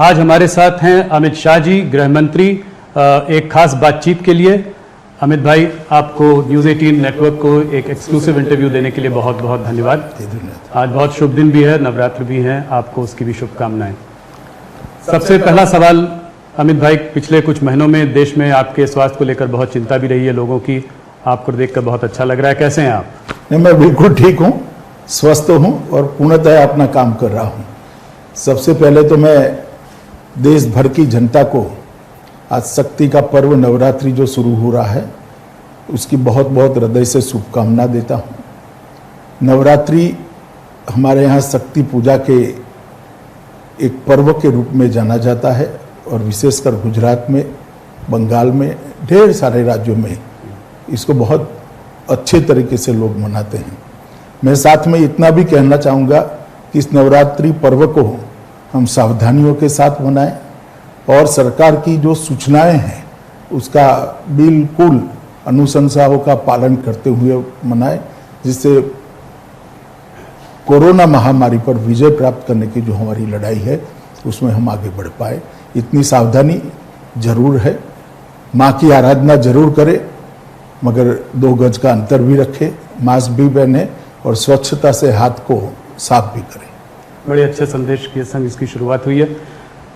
आज हमारे साथ हैं अमित शाह जी, गृह मंत्री, एक खास बातचीत के लिए। अमित भाई, आपको न्यूज़ 18 नेटवर्क को एक एक्सक्लूसिव इंटरव्यू देने के लिए बहुत बहुत धन्यवाद। आज बहुत शुभ दिन भी है, नवरात्र भी है, आपको उसकी भी शुभकामनाएं। सबसे पहला सवाल अमित भाई, पिछले कुछ महीनों में देश में आपके स्वास्थ्य को लेकर बहुत चिंता भी रही है लोगों की, आपको देखकर बहुत अच्छा लग रहा है, कैसे हैं आप? नहीं, मैं बिल्कुल ठीक हूँ, स्वस्थ हूँ और पूर्णतः अपना काम कर रहा हूँ। सबसे पहले तो मैं देश भर की जनता को आज शक्ति का पर्व नवरात्रि जो शुरू हो रहा है उसकी बहुत बहुत हृदय से शुभकामना देता हूँ। नवरात्रि हमारे यहाँ शक्ति पूजा के एक पर्व के रूप में जाना जाता है और विशेषकर गुजरात में, बंगाल में, ढेर सारे राज्यों में इसको बहुत अच्छे तरीके से लोग मनाते हैं। मैं साथ में इतना भी कहना चाहूँगा कि इस नवरात्रि पर्व को हम सावधानियों के साथ मनाएं और सरकार की जो सूचनाएं हैं उसका बिल्कुल अनुशंसाओं का पालन करते हुए मनाएं, जिससे कोरोना महामारी पर विजय प्राप्त करने की जो हमारी लड़ाई है उसमें हम आगे बढ़ पाए। इतनी सावधानी जरूर है। माँ की आराधना जरूर करें, मगर 2 गज का अंतर भी रखें, मास्क भी पहने और स्वच्छता से हाथ को साफ भी करें। बड़े अच्छे संदेश के संग इसकी शुरुआत हुई है।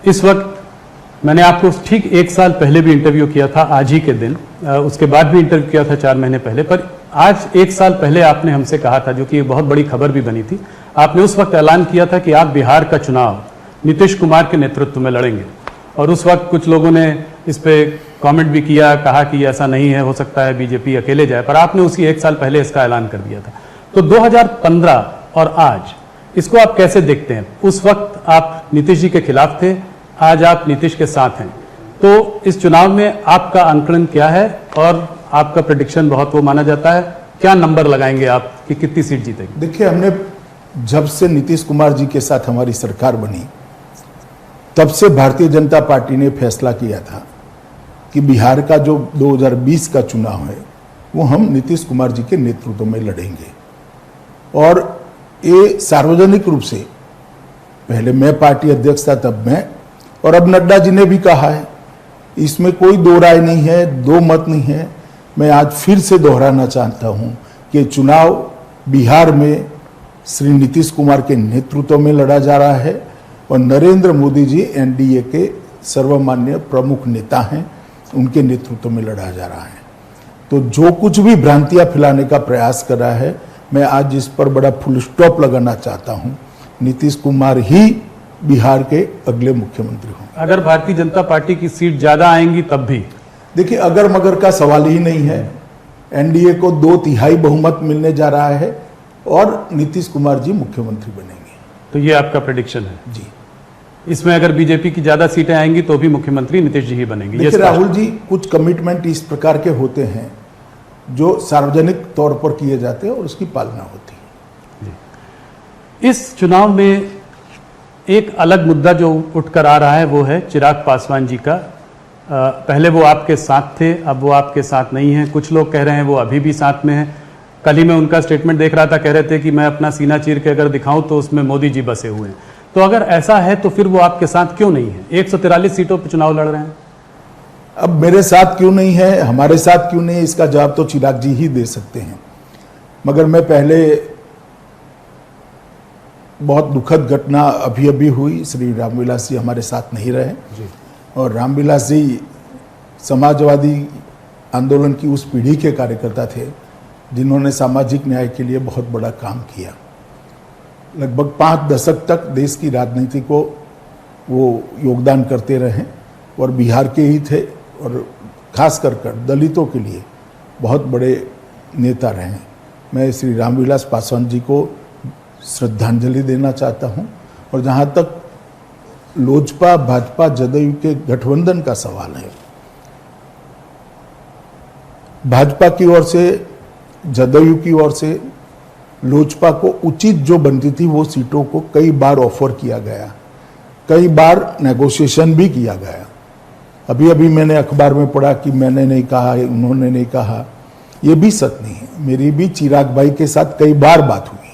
इस वक्त मैंने आपको ठीक 1 साल पहले भी इंटरव्यू किया था, आज ही के दिन, उसके बाद भी इंटरव्यू किया था 4 महीने पहले, पर आज 1 साल पहले आपने हमसे कहा था, जो कि एक बहुत बड़ी खबर भी बनी थी, आपने उस वक्त ऐलान किया था कि आप बिहार का चुनाव नीतीश कुमार के नेतृत्व में लड़ेंगे। और उस वक्त कुछ लोगों ने इस पे कमेंट भी किया, कहा कि ऐसा नहीं है, हो सकता है बीजेपी अकेले जाए, पर आपने उसी 1 साल पहले इसका ऐलान कर दिया था। तो 2015 और आज इसको आप कैसे देखते हैं? उस वक्त आप नीतीश जी के खिलाफ थे, आज आप नीतीश के साथ हैं, तो इस चुनाव में आपका आंकलन क्या है? और आपका प्रेडिक्शन बहुत वो माना जाता है, क्या नंबर लगाएंगे आप कि कितनी सीट जीतेगी? देखिए, हमने जब से नीतीश कुमार जी के साथ हमारी सरकार बनी तब से भारतीय जनता पार्टी ने फैसला किया था कि बिहार का जो 2020 का चुनाव है वो हम नीतीश कुमार जी के नेतृत्व में लड़ेंगे। और ये सार्वजनिक रूप से, पहले मैं पार्टी अध्यक्ष था तब मैं, और अब नड्डा जी ने भी कहा है, इसमें कोई दो राय नहीं है, दो मत नहीं है। मैं आज फिर से दोहराना चाहता हूं कि चुनाव बिहार में श्री नीतीश कुमार के नेतृत्व में लड़ा जा रहा है और नरेंद्र मोदी जी एनडीए के सर्वमान्य प्रमुख नेता हैं, उनके नेतृत्व में लड़ा जा रहा है। तो जो कुछ भी भ्रांतियां फैलाने का प्रयास कर रहा है, मैं आज इस पर बड़ा फुल स्टॉप लगाना चाहता हूं। नीतीश कुमार ही बिहार के अगले मुख्यमंत्री होंगे। अगर भारतीय जनता पार्टी की सीट ज्यादा आएंगी तब भी? देखिए, अगर मगर का सवाल ही नहीं है। एनडीए को 2/3 बहुमत मिलने जा रहा है और नीतीश कुमार जी मुख्यमंत्री बनेंगे। तो ये आपका प्रेडिक्शन है जी। इसमें अगर बीजेपी की ज्यादा सीटें आएंगी तो भी मुख्यमंत्री नीतीश जी ही बनेंगे? देखिए राहुल जी, कुछ कमिटमेंट इस प्रकार के होते हैं जो सार्वजनिक तौर पर किए जाते हैं और उसकी पालना होती है। इस चुनाव में एक अलग मुद्दा जो उठकर आ रहा है वो है चिराग पासवान जी का। पहले वो आपके साथ थे, अब वो आपके साथ नहीं है। कुछ लोग कह रहे हैं वो अभी भी साथ में है। कल ही मैं उनका स्टेटमेंट देख रहा था, कह रहे थे कि मैं अपना सीना चीर के अगर दिखाऊं तो उसमें मोदी जी बसे हुए हैं। तो अगर ऐसा है तो फिर वो आपके साथ क्यों नहीं है? 143 सीटों पर चुनाव लड़ रहे हैं। अब मेरे साथ क्यों नहीं है, हमारे साथ क्यों नहीं है, इसका जवाब तो चिराग जी ही दे सकते हैं। मगर मैं पहले, बहुत दुखद घटना अभी अभी हुई, श्री रामविलास जी हमारे साथ नहीं रहे जी। और रामविलास जी समाजवादी आंदोलन की उस पीढ़ी के कार्यकर्ता थे जिन्होंने सामाजिक न्याय के लिए बहुत बड़ा काम किया। लगभग 5 दशक तक देश की राजनीति को वो योगदान करते रहे और बिहार के ही थे और खास कर दलितों के लिए बहुत बड़े नेता रहे। मैं श्री रामविलास पासवान जी को श्रद्धांजलि देना चाहता हूं। और जहां तक लोजपा भाजपा जदयू के गठबंधन का सवाल है, भाजपा की ओर से, जदयू की ओर से लोजपा को उचित जो बनती थी वो सीटों को कई बार ऑफर किया गया, कई बार नेगोशिएशन भी किया गया। अभी अभी मैंने अखबार में पढ़ा कि मैंने नहीं कहा, उन्होंने नहीं कहा, ये भी सच नहीं है। मेरी भी चिराग भाई के साथ कई बार बात हुई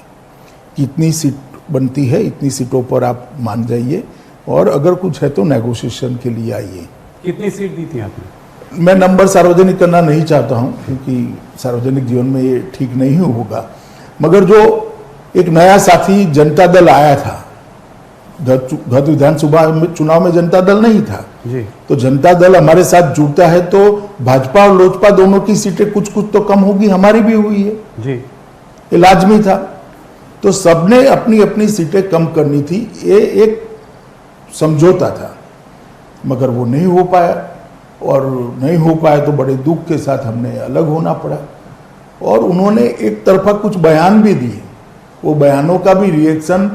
कि इतनी सीट बनती है, इतनी सीटों पर आप मान जाइए, और अगर कुछ है तो नेगोशिएशन के लिए आइए। कितनी सीट दी थी आपने? मैं नंबर सार्वजनिक करना नहीं चाहता हूं क्योंकि सार्वजनिक जीवन में ये ठीक नहीं होगा, मगर जो एक नया साथी जनता दल आया था, गत विधानसभा चुनाव में जनता दल नहीं था जी। तो जनता दल हमारे साथ जुड़ता है तो भाजपा और लोजपा दोनों की सीटें कुछ कुछ तो कम होगी, हमारी भी हुई है जी। ये लाजमी था। तो सबने अपनी अपनी सीटें कम करनी थी, ये एक समझौता था, मगर वो नहीं हो पाया और नहीं हो पाया तो बड़े दुख के साथ हमने अलग होना पड़ा। और उन्होंने एक तरफा कुछ बयान भी दिए, वो बयानों का भी रिएक्शन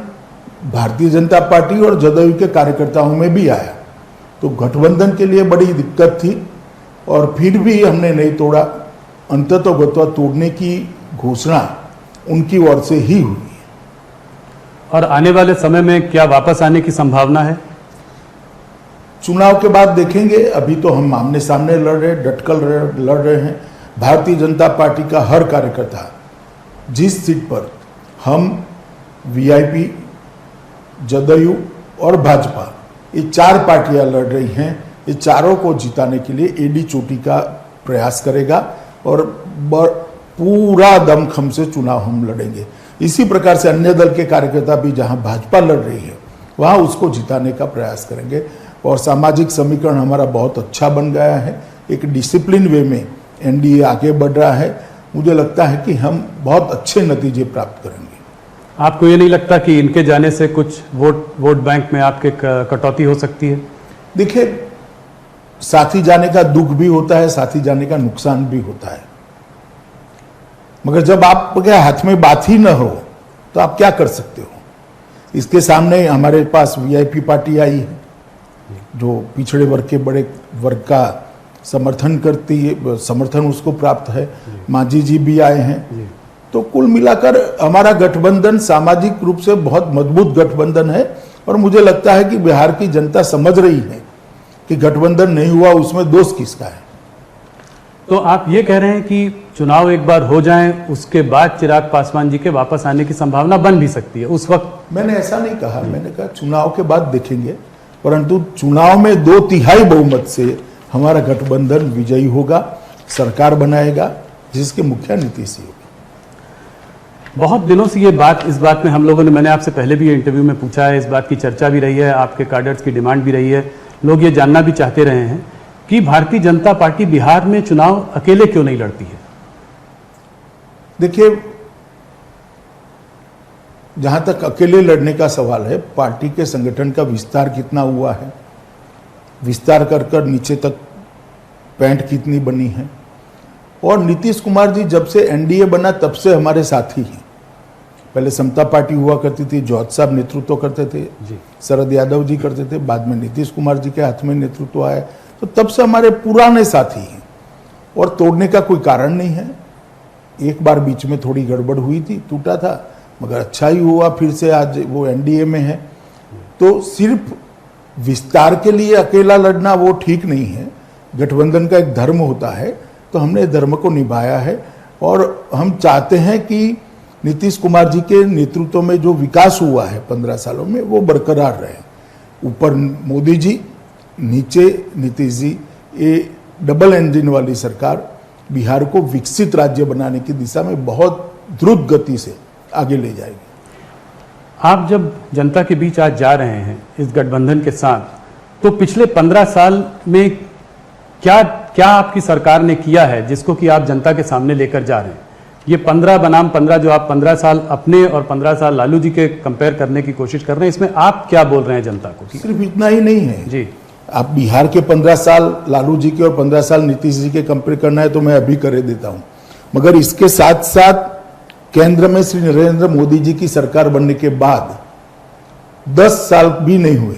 भारतीय जनता पार्टी और जदयू के कार्यकर्ताओं में भी आया, तो गठबंधन के लिए बड़ी दिक्कत थी और फिर भी हमने नहीं तोड़ा। अंततोगत्वा तोड़ने की घोषणा उनकी ओर से ही हुई। और आने वाले समय में क्या वापस आने की संभावना है? चुनाव के बाद देखेंगे, अभी तो हम आमने सामने लड़ रहे, डटकर लड़ रहे हैं। भारतीय जनता पार्टी का हर कार्यकर्ता, जिस सीट पर हम वीआईपी, जदयू और भाजपा, ये चार पार्टियां लड़ रही हैं, ये चारों को जिताने के लिए एडी चोटी का प्रयास करेगा और पूरा दमखम से चुनाव हम लड़ेंगे। इसी प्रकार से अन्य दल के कार्यकर्ता भी जहां भाजपा लड़ रही है वहां उसको जिताने का प्रयास करेंगे। और सामाजिक समीकरण हमारा बहुत अच्छा बन गया है, एक डिसिप्लिन वे में एनडीए आगे बढ़ रहा है। मुझे लगता है कि हम बहुत अच्छे नतीजे प्राप्त करेंगे। आपको ये नहीं लगता कि इनके जाने से कुछ वोट बैंक में आपके कटौती हो सकती है? देखिए, साथी जाने का दुख भी होता है, साथी जाने का नुकसान भी होता है, मगर जब आपके हाथ में बात ही न हो तो आप क्या कर सकते हो। इसके सामने हमारे पास वीआईपी पार्टी आई है जो पिछड़े वर्ग के बड़े वर्ग का समर्थन करती है, समर्थन उसको प्राप्त है। मांझी जी भी आए हैं, तो कुल मिलाकर हमारा गठबंधन सामाजिक रूप से बहुत मजबूत गठबंधन है। और मुझे लगता है कि बिहार की जनता समझ रही है कि गठबंधन नहीं हुआ उसमें दोष किसका है। तो आप ये कह रहे हैं कि चुनाव एक बार हो जाएं, उसके बाद चिराग पासवान जी के वापस आने की संभावना बन भी सकती है उस वक्त? मैंने ऐसा नहीं कहा, मैंने कहा चुनाव के बाद देखेंगे, परंतु चुनाव में 2/3 बहुमत से हमारा गठबंधन विजयी होगा, सरकार बनाएगा जिसके मुखिया नीतीश होगा। बहुत दिनों से इस बात में हम लोगों ने, मैंने आपसे पहले भी इंटरव्यू में पूछा है, इस बात की चर्चा भी रही है, आपके कैडर्स की डिमांड भी रही है, लोग ये जानना भी चाहते रहे हैं कि भारतीय जनता पार्टी बिहार में चुनाव अकेले क्यों नहीं लड़ती है? देखिए, जहां तक अकेले लड़ने का सवाल है, पार्टी के संगठन का विस्तार कितना हुआ है, विस्तार कर नीचे तक पैंट कितनी बनी है। और नीतीश कुमार जी जब से एनडीए बना तब से हमारे साथी हैं। पहले समता पार्टी हुआ करती थी, जॉर्ज साहब नेतृत्व करते थे, शरद यादव जी करते थे, बाद में नीतीश कुमार जी के हाथ में नेतृत्व आया, तो तब से हमारे पुराने साथी हैं और तोड़ने का कोई कारण नहीं है। एक बार बीच में थोड़ी गड़बड़ हुई थी, टूटा था, मगर अच्छा ही हुआ, फिर से आज वो एनडीए में है। तो सिर्फ विस्तार के लिए अकेला लड़ना वो ठीक नहीं है, गठबंधन का एक धर्म होता है, तो हमने धर्म को निभाया है। और हम चाहते हैं कि नीतीश कुमार जी के नेतृत्व में जो विकास हुआ है 15 सालों में वो बरकरार रहे। ऊपर मोदी जी, नीचे नीतीश जी, ये डबल इंजन वाली सरकार बिहार को विकसित राज्य बनाने की दिशा में बहुत द्रुत गति से आगे ले जाएगी। आप जब जनता के बीच आज जा रहे हैं इस गठबंधन के साथ, तो पिछले 15 साल में क्या क्या आपकी सरकार ने किया है जिसको कि आप जनता के सामने लेकर जा रहे हैं? ये 15 बनाम 15 जो आप 15 साल अपने और 15 साल लालू जी के कंपेयर करने की कोशिश कर रहे हैं, इसमें आप क्या बोल रहे हैं जनता को? सिर्फ इतना ही नहीं है जी। आप बिहार के 15 साल लालू जी के और 15 साल नीतीश जी के कंपेयर करना है तो मैं अभी कर देता हूं, मगर इसके साथ साथ केंद्र में श्री नरेंद्र मोदी जी की सरकार बनने के बाद 10 साल भी नहीं हुए,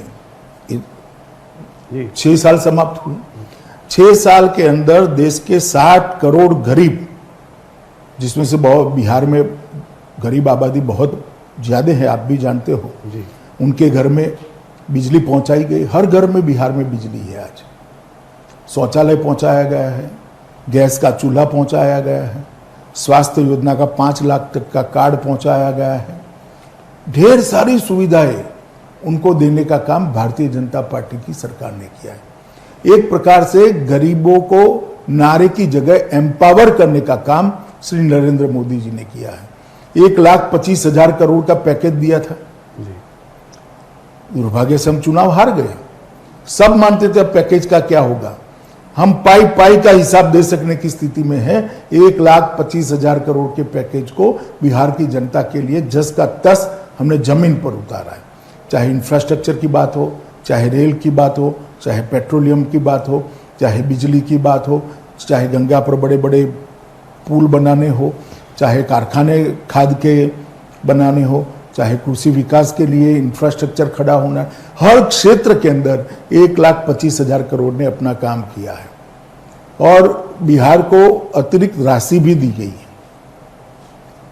6 साल समाप्त हुए। 6 साल के अंदर देश के 60 करोड़ गरीब, जिसमें से बहुत बिहार में गरीब आबादी बहुत ज्यादा है, आप भी जानते हो जी। उनके घर में बिजली पहुंचाई गई, हर घर में बिहार में बिजली है। आज शौचालय पहुंचाया गया है, गैस का चूल्हा पहुंचाया गया है, स्वास्थ्य योजना का 5 लाख तक का कार्ड पहुंचाया गया है, ढेर सारी सुविधाएं उनको देने का काम भारतीय जनता पार्टी की सरकार ने किया है। एक प्रकार से गरीबों को नारे की जगह एम्पावर करने का काम श्री नरेंद्र मोदी जी ने किया है। 1,25,000 करोड़ का पैकेज दिया था। दुर्भाग्य से हम चुनाव हार गए। सब मानते थे पैकेज का क्या होगा, हम पाई पाई का हिसाब दे सकने की स्थिति में है। 1,25,000 करोड़ के पैकेज को बिहार की जनता के लिए जस का तस हमने जमीन पर उतारा है। चाहे इंफ्रास्ट्रक्चर की बात हो, चाहे रेल की बात हो, चाहे पेट्रोलियम की बात हो, चाहे बिजली की बात हो, चाहे गंगा पर बड़े बड़े पुल बनाने हो, चाहे कारखाने खाद के बनाने हो, चाहे कृषि विकास के लिए इंफ्रास्ट्रक्चर खड़ा होना, हर क्षेत्र के अंदर 1,25,000 करोड़ ने अपना काम किया है। और बिहार को अतिरिक्त राशि भी दी गई है।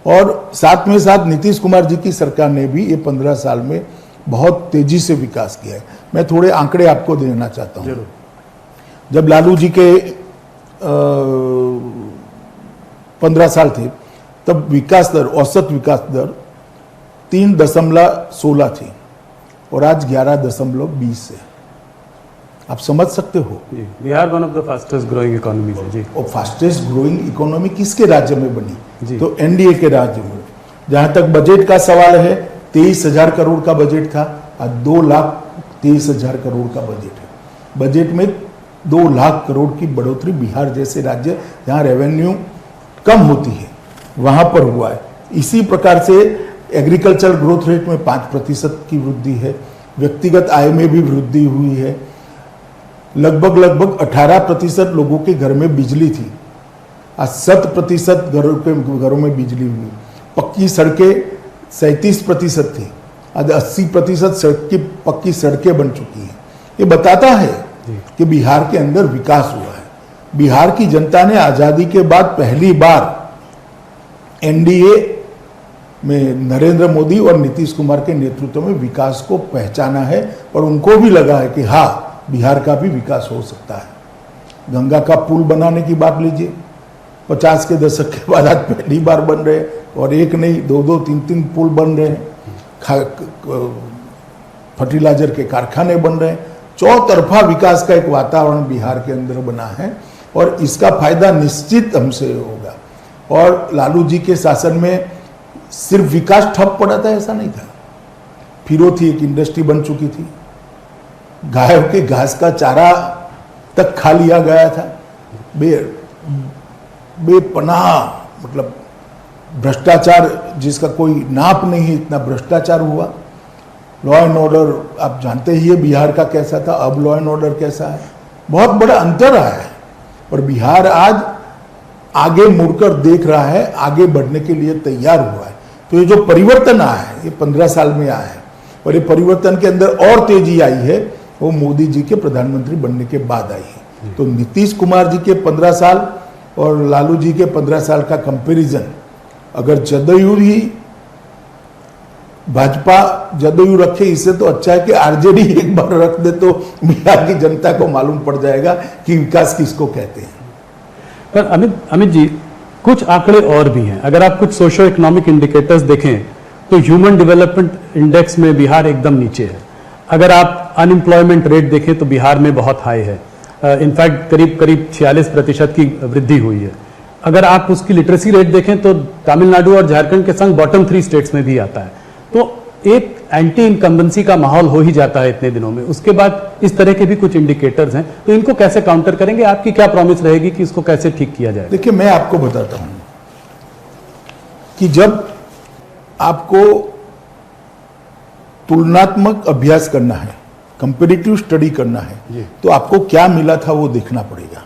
और साथ में साथ नीतीश कुमार जी की सरकार ने भी ये 15 साल में बहुत तेजी से विकास किया है। मैं थोड़े आंकड़े आपको देना चाहता हूँ। जब लालू जी के 15 साल थे तब विकास दर, औसत विकास दर 3.16 थी और आज 11.20 है। आप समझ सकते हो Bihar one of the fastest growing economies है जी। और फास्टेस्ट ग्रोइंग इकोनॉमी किसके राज्य में बनी जी। तो एनडीए के राज्य में। जहां तक बजट का सवाल है, 23,000 करोड़ का बजट था, आज 2,23,000 करोड़ का बजट है। बजट में 2 लाख करोड़ की बढ़ोतरी बिहार जैसे राज्य जहां रेवेन्यू कम होती है वहां पर हुआ है। इसी प्रकार से एग्रीकल्चर ग्रोथ रेट में 5% की वृद्धि है। व्यक्तिगत आय में भी वृद्धि हुई है। लगभग 18% लोगों के घर में बिजली थी, आज 100% घरों में बिजली हुई। पक्की सड़कें 37% थी, आज 80% पक्की सड़कें बन चुकी हैं। ये बताता है कि बिहार के अंदर विकास हुआ है। बिहार की जनता ने आजादी के बाद पहली बार एनडीए में नरेंद्र मोदी और नीतीश कुमार के नेतृत्व में विकास को पहचाना है और उनको भी लगा है कि हाँ, बिहार का भी विकास हो सकता है। गंगा का पुल बनाने की बात लीजिए, 50 के दशक के बाद आज पहली बार बन रहे हैं और एक नहीं, 2-2, 3-3 पुल बन रहे हैं। फर्टिलाइजर के कारखाने बन रहे हैं। चौतरफा विकास का एक वातावरण बिहार के अंदर बना है और इसका फायदा निश्चित हमसे होगा। और लालू जी के शासन में सिर्फ विकास ठप पड़ा था ऐसा नहीं था। फिरोथी एक इंडस्ट्री बन चुकी थी, गायों के घास का चारा तक खा लिया गया था। बेपनाह मतलब भ्रष्टाचार जिसका कोई नाप नहीं है, इतना भ्रष्टाचार हुआ। लॉ एंड ऑर्डर आप जानते ही है बिहार का कैसा था, अब लॉ एंड ऑर्डर कैसा है। बहुत बड़ा अंतर आया है और बिहार आज आगे मुड़कर देख रहा है, आगे बढ़ने के लिए तैयार हुआ है। तो ये जो परिवर्तन आया है ये 15 साल में आया है और ये परिवर्तन के अंदर और तेजी आई है वो मोदी जी के प्रधानमंत्री बनने के बाद आई है। तो नीतीश कुमार जी के 15 साल और लालू जी के 15 साल का कंपैरिजन, अगर जदयू ही भाजपा जदयू रखे, इससे तो अच्छा है कि आरजेडी एक बार रख दे तो बिहार की जनता को मालूम पड़ जाएगा कि विकास किसको कहते हैं। पर अमित जी, कुछ आंकड़े और भी हैं। अगर आप कुछ सोशो इकोनॉमिक इंडिकेटर्स देखें तो ह्यूमन डेवलपमेंट इंडेक्स में बिहार एकदम नीचे है। अगर आप अनएम्प्लॉयमेंट रेट देखें तो बिहार में बहुत हाई है। इनफैक्ट करीब 46% की वृद्धि हुई है। अगर आप उसकी लिटरेसी रेट देखें तो तमिलनाडु और झारखंड के संग बॉटम 3 स्टेट्स में भी आता है। तो एक एंटी इनकम्बेंसी का माहौल हो ही जाता है इतने दिनों में। उसके बाद इस तरह के भी कुछ इंडिकेटर्स हैं, तो इनको कैसे काउंटर करेंगे? आपकी क्या प्रॉमिस रहेगी कि इसको कैसे ठीक किया जाए? देखिए, मैं आपको बताता हूं कि जब आपको तुलनात्मक अभ्यास करना है, कंपैरेटिव स्टडी करना है, तो आपको क्या मिला था वो देखना पड़ेगा।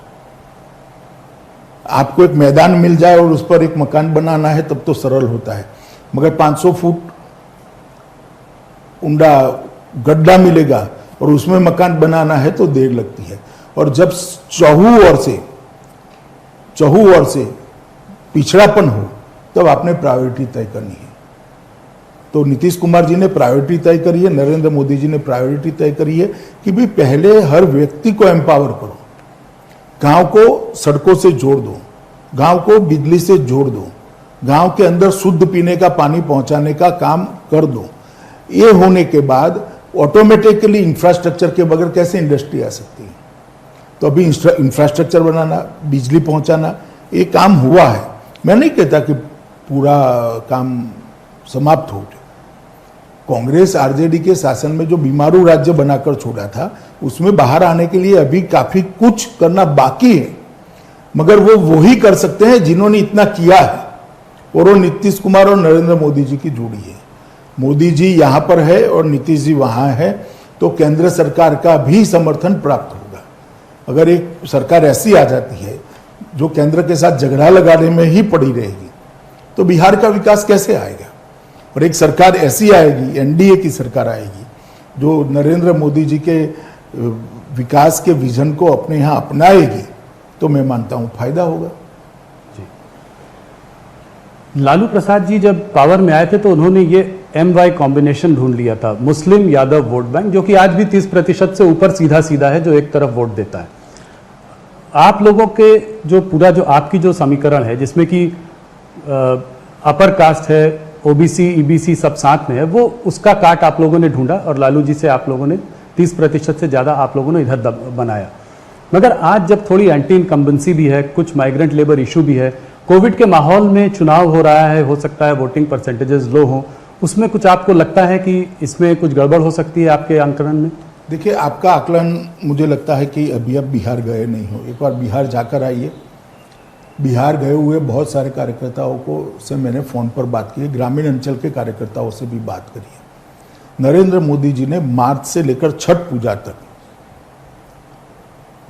आपको एक मैदान मिल जाए और उस पर एक मकान बनाना है तब तो सरल होता है, मगर 500 फुट ऊंडा गड्ढा मिलेगा और उसमें मकान बनाना है तो देर लगती है। और जब चहु ओर से पिछड़ापन हो तब आपने प्रायोरिटी तय करनी है। तो नीतीश कुमार जी ने प्रायोरिटी तय करी है, नरेंद्र मोदी जी ने प्रायोरिटी तय करी है कि भी पहले हर व्यक्ति को एम्पावर करो, गांव को सड़कों से जोड़ दो, गांव को बिजली से जोड़ दो, गांव के अंदर शुद्ध पीने का पानी पहुंचाने का काम कर दो। ये होने के बाद ऑटोमेटिकली इंफ्रास्ट्रक्चर के बगैर कैसे इंडस्ट्री आ सकती है? तो अभी इंफ्रास्ट्रक्चर बनाना, बिजली पहुंचाना, ये काम हुआ है। मैं नहीं कहता कि पूरा काम समाप्त हो गया। कांग्रेस आरजेडी के शासन में जो बीमारू राज्य बनाकर छोड़ा था, उसमें बाहर आने के लिए अभी काफी कुछ करना बाकी है, मगर वो वही कर सकते हैं जिन्होंने इतना किया है, और वो नीतीश कुमार और नरेंद्र मोदी जी की जोड़ी है। मोदी जी यहां पर है और नीतीश जी वहां है, तो केंद्र सरकार का भी समर्थन प्राप्त होगा। अगर एक सरकार ऐसी आ जाती है जो केंद्र के साथ झगड़ा लगाने में ही पड़ी रहेगी, तो बिहार का विकास कैसे आएगा? और एक सरकार ऐसी आएगी, एनडीए की सरकार आएगी, जो नरेंद्र मोदी जी के विकास के विजन को अपने यहां अपनाएगी, तो मैं मानता हूं फायदा होगा। लालू प्रसाद जी जब पावर में आए थे तो उन्होंने ये MY कॉम्बिनेशन ढूंढ लिया था, मुस्लिम यादव वोट बैंक, जो कि आज भी 30% से ऊपर सीधा सीधा है, जो एक तरफ वोट देता है। आप लोगों के जो पूरा जो आपकी जो समीकरण है, जिसमें कि अपर कास्ट है, OBC EBC सब साथ में है, वो उसका काट आप लोगों ने ढूंढा और लालू जी से आप लोगों ने 30% से ज़्यादा आप लोगों ने इधर बनाया। मगर आज जब थोड़ी एंटी इनकम्बेंसी भी है, कुछ माइग्रेंट लेबर इशू भी है, कोविड के माहौल में चुनाव हो रहा है, हो सकता है वोटिंग परसेंटेजेस लो हो, उसमें कुछ आपको लगता है कि इसमें कुछ गड़बड़ हो सकती है आपके आंकलन में? देखिए, आपका आकलन मुझे लगता है कि अभी आप बिहार गए नहीं हो। एक बार बिहार जाकर आइए। बिहार गए हुए बहुत सारे कार्यकर्ताओं को से मैंने फ़ोन पर बात की है, ग्रामीण अंचल के कार्यकर्ताओं से भी बात करी है। नरेंद्र मोदी जी ने मार्च से लेकर छठ पूजा तक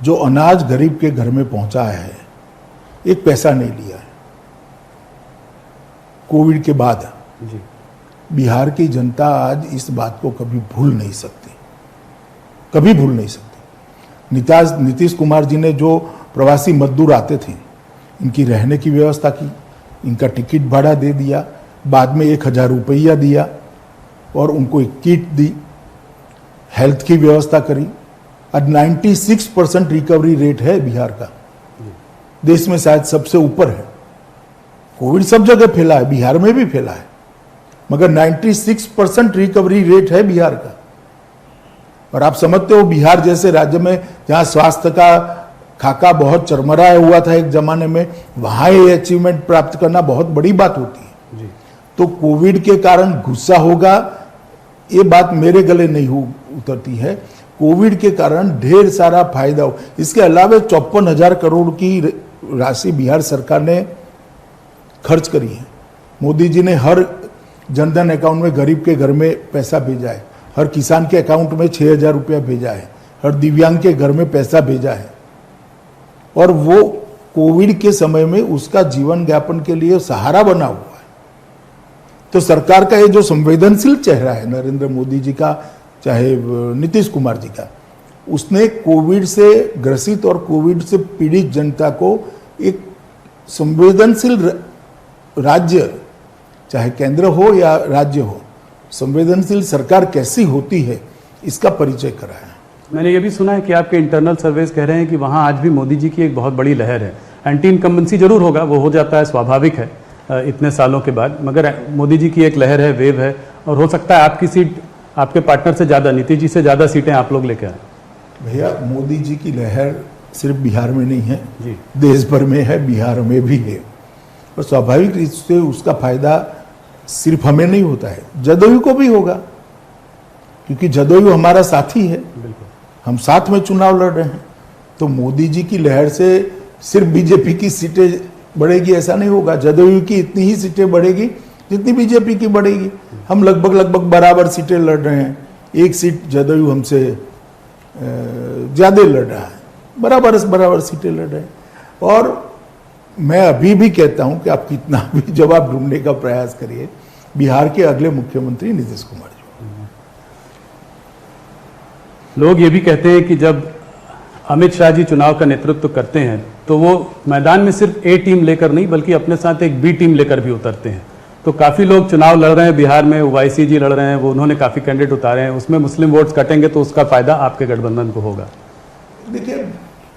जो अनाज गरीब के घर में पहुंचा है, एक पैसा नहीं लिया है। कोविड के बाद जी। बिहार की जनता आज इस बात को कभी भूल नहीं सकती, कभी भूल नहीं सकती। नीतीश कुमार जी ने जो प्रवासी मजदूर आते थे, इनकी रहने की व्यवस्था की, इनका टिकट भाड़ा दे दिया, बाद में 1000 रुपया दिया और उनको एक किट दी, हेल्थ की व्यवस्था करी। आज 96% रिकवरी रेट है बिहार का, देश में शायद सबसे ऊपर है। कोविड सब जगह फैला है, बिहार में भी फैला है, मगर 96% रिकवरी रेट है बिहार का। और आप समझते हो, बिहार जैसे राज्य में जहां स्वास्थ्य का खाका बहुत चरमराया हुआ था एक जमाने में, वहां ये अचीवमेंट प्राप्त करना बहुत बड़ी बात होती है जी। तो कोविड के कारण गुस्सा होगा, ये बात मेरे गले नहीं उतरती है। कोविड के कारण ढेर सारा फायदा हो। इसके अलावा 54,000 करोड़ की राशि बिहार सरकार ने खर्च करी है। मोदी जी ने हर जनधन अकाउंट में गरीब के घर में पैसा भेजा है, हर किसान के अकाउंट में 6,000 रुपया भेजा है, हर दिव्यांग के घर में पैसा भेजा है, और वो कोविड के समय में उसका जीवन यापन के लिए सहारा बना हुआ है। तो सरकार का ये जो संवेदनशील चेहरा है नरेंद्र मोदी जी का, चाहे नीतीश कुमार जी का, उसने कोविड से ग्रसित और कोविड से पीड़ित जनता को एक संवेदनशील राज्य, चाहे केंद्र हो या राज्य हो, संवेदनशील सरकार कैसी होती है, इसका परिचय कराया। मैंने ये भी सुना है कि आपके इंटरनल सर्वेस कह रहे हैं कि वहाँ आज भी मोदी जी की एक बहुत बड़ी लहर है। एंटी इनकम्बेंसी जरूर होगा, वो हो जाता है, स्वाभाविक है इतने सालों के बाद, मगर मोदी जी की एक लहर है, वेव है, और हो सकता है आपकी सीट आपके पार्टनर से ज़्यादा, नीतीश जी से ज़्यादा सीटें आप लोग लेके आए। भैया, मोदी जी की लहर सिर्फ बिहार में नहीं है जी, देश भर में है, बिहार में भी है, और स्वाभाविक रूप से उसका फायदा सिर्फ हमें नहीं होता है, जदयू को भी होगा, क्योंकि जदयू हमारा साथी है, बिल्कुल, हम साथ में चुनाव लड़ रहे हैं। तो मोदी जी की लहर से सिर्फ बीजेपी की सीटें बढ़ेगी ऐसा नहीं होगा, जदयू की इतनी ही सीटें बढ़ेगी जितनी बीजेपी की बढ़ेगी। हम लगभग बराबर सीटें लड़ रहे हैं, एक सीट जदयू हमसे ज्यादा लड़ रहा है, बराबर सीटें लड़ रहे हैं। और मैं अभी भी कहता हूं कि आप कितना भी जवाब ढूंढने का प्रयास करिए, बिहार के अगले मुख्यमंत्री नीतीश कुमार जी। लोग ये भी कहते हैं कि जब अमित शाह जी चुनाव का नेतृत्व करते हैं तो वो मैदान में सिर्फ ए टीम लेकर नहीं, बल्कि अपने साथ एक बी टीम लेकर भी उतरते हैं। तो काफ़ी लोग चुनाव लड़ रहे हैं बिहार में, ओवैसी जी लड़ रहे हैं, वो उन्होंने काफ़ी कैंडिडेट उतारे हैं, उसमें मुस्लिम वोट्स कटेंगे तो उसका फायदा आपके गठबंधन को होगा। देखिए,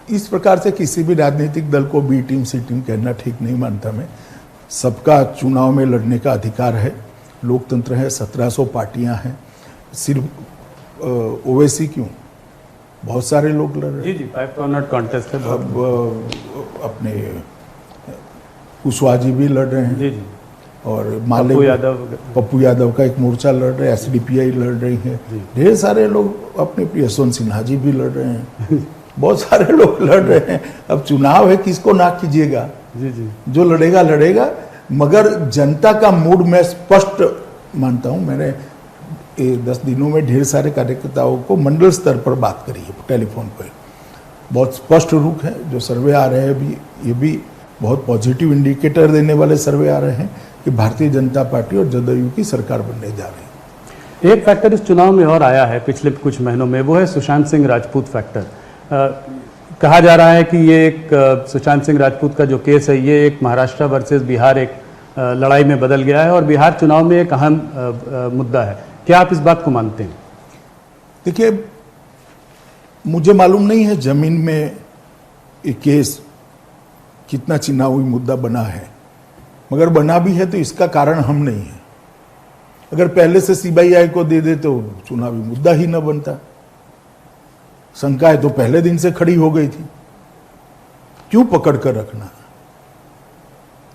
इस प्रकार से किसी भी राजनीतिक दल को बी टीम सी टीम कहना ठीक नहीं मानता मैं। सबका चुनाव में लड़ने का अधिकार है, लोकतंत्र है, 1700 पार्टियां हैं। सिर्फ ओवैसी क्यों, बहुत सारे लोग लड़ रहे जी जी 5 कॉर्नर कॉन्टेस्ट है। अब अपने कुशवाहा जी भी लड़ रहे हैं जी जी और पप्पू यादव का एक मोर्चा लड़ रहे हैं, एसडीपीआई लड़ रही है, ढेर सारे लोग अपने यशवंत सिन्हा जी भी लड़ रहे हैं बहुत सारे लोग लड़ रहे हैं। अब चुनाव है, किसको ना कीजिएगा, जी जी जो लड़ेगा लड़ेगा, मगर जनता का मूड मैं स्पष्ट मानता हूं। मैंने 10 दिनों में ढेर सारे कार्यकर्ताओं को मंडल स्तर पर बात करी है टेलीफोन पर, बहुत स्पष्ट रुख है। जो सर्वे आ रहे हैं भी, ये भी बहुत पॉजिटिव इंडिकेटर देने वाले सर्वे आ रहे हैं कि भारतीय जनता पार्टी और जदयू की सरकार बनने जा रही है। एक फैक्टर इस चुनाव में और आया है पिछले कुछ महीनों में, वो है सुशांत सिंह राजपूत फैक्टर। कहा जा रहा है कि ये एक सुशांत सिंह राजपूत का जो केस है, ये एक महाराष्ट्र वर्सेस बिहार एक लड़ाई में बदल गया है और बिहार चुनाव में एक अहम मुद्दा है। क्या आप इस बात को मानते हैं? देखिए, मुझे मालूम नहीं है जमीन में ये केस कितना चुनावी मुद्दा बना है, मगर बना भी है तो इसका कारण हम नहीं है। अगर पहले से सीबीआई को दे दे तो चुनावी मुद्दा ही न बनता। शंकाएं तो पहले दिन से खड़ी हो गई थी, क्यों पकड़ कर रखना,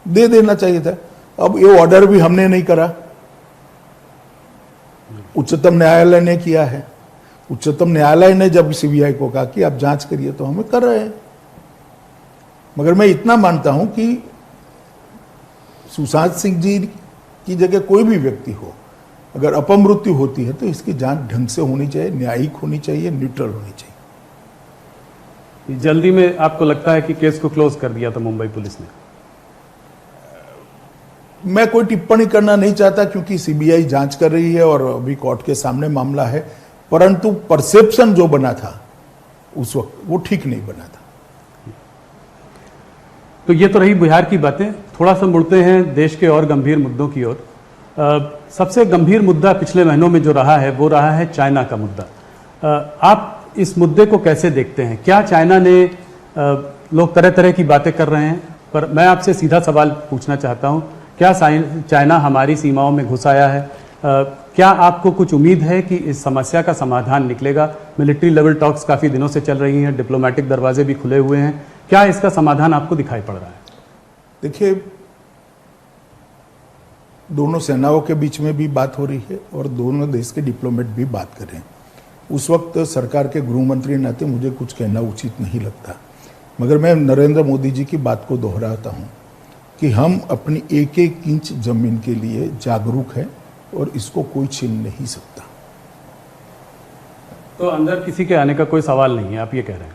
दे देना चाहिए था। अब ये ऑर्डर भी हमने नहीं करा, उच्चतम न्यायालय ने किया है। उच्चतम न्यायालय ने जब सीबीआई को कहा कि आप जांच करिए तो हमें कर रहे हैं। मगर मैं इतना मानता हूं कि सुशांत सिंह जी की जगह कोई भी व्यक्ति हो, अगर अपमृत्यु होती है तो इसकी जांच ढंग से होनी चाहिए, न्यायिक होनी चाहिए, न्यूट्रल होनी चाहिए। जल्दी में आपको लगता है कि केस को क्लोज कर दिया था मुंबई पुलिस ने? मैं कोई टिप्पणी करना नहीं चाहता क्योंकि सीबीआई जांच कर रही है और अभी कोर्ट के सामने मामला है, परंतु परसेप्शन जो बना था उस वक्त वो ठीक नहीं बना था। तो ये तो रही बिहार की बातें। थोड़ा सा मुड़ते हैं देश के और गंभीर मुद्दों की ओर। सबसे गंभीर मुद्दा पिछले महीनों में जो रहा है वो रहा है चाइना का मुद्दा। आप इस मुद्दे को कैसे देखते हैं? क्या चाइना ने, लोग तरह तरह की बातें कर रहे हैं, पर मैं आपसे सीधा सवाल पूछना चाहता हूं, क्या चाइना हमारी सीमाओं में घुस आया है? क्या आपको कुछ उम्मीद है कि इस समस्या का समाधान निकलेगा? मिलिट्री लेवल टॉक्स काफी दिनों से चल रही हैं, डिप्लोमेटिक दरवाजे भी खुले हुए हैं, क्या इसका समाधान आपको दिखाई पड़ रहा है? देखिए, दोनों सेनाओं के बीच में भी बात हो रही है और दोनों देश के डिप्लोमेट भी बात कर रहे हैं। उस वक्त सरकार के गृह मंत्री नाते मुझे कुछ कहना उचित नहीं लगता, मगर मैं नरेंद्र मोदी जी की बात को दोहराता हूं कि हम अपनी एक एक इंच जमीन के लिए जागरूक हैं और इसको कोई छीन नहीं सकता। तो अंदर किसी के आने का कोई सवाल नहीं है, आप ये कह रहे हैं?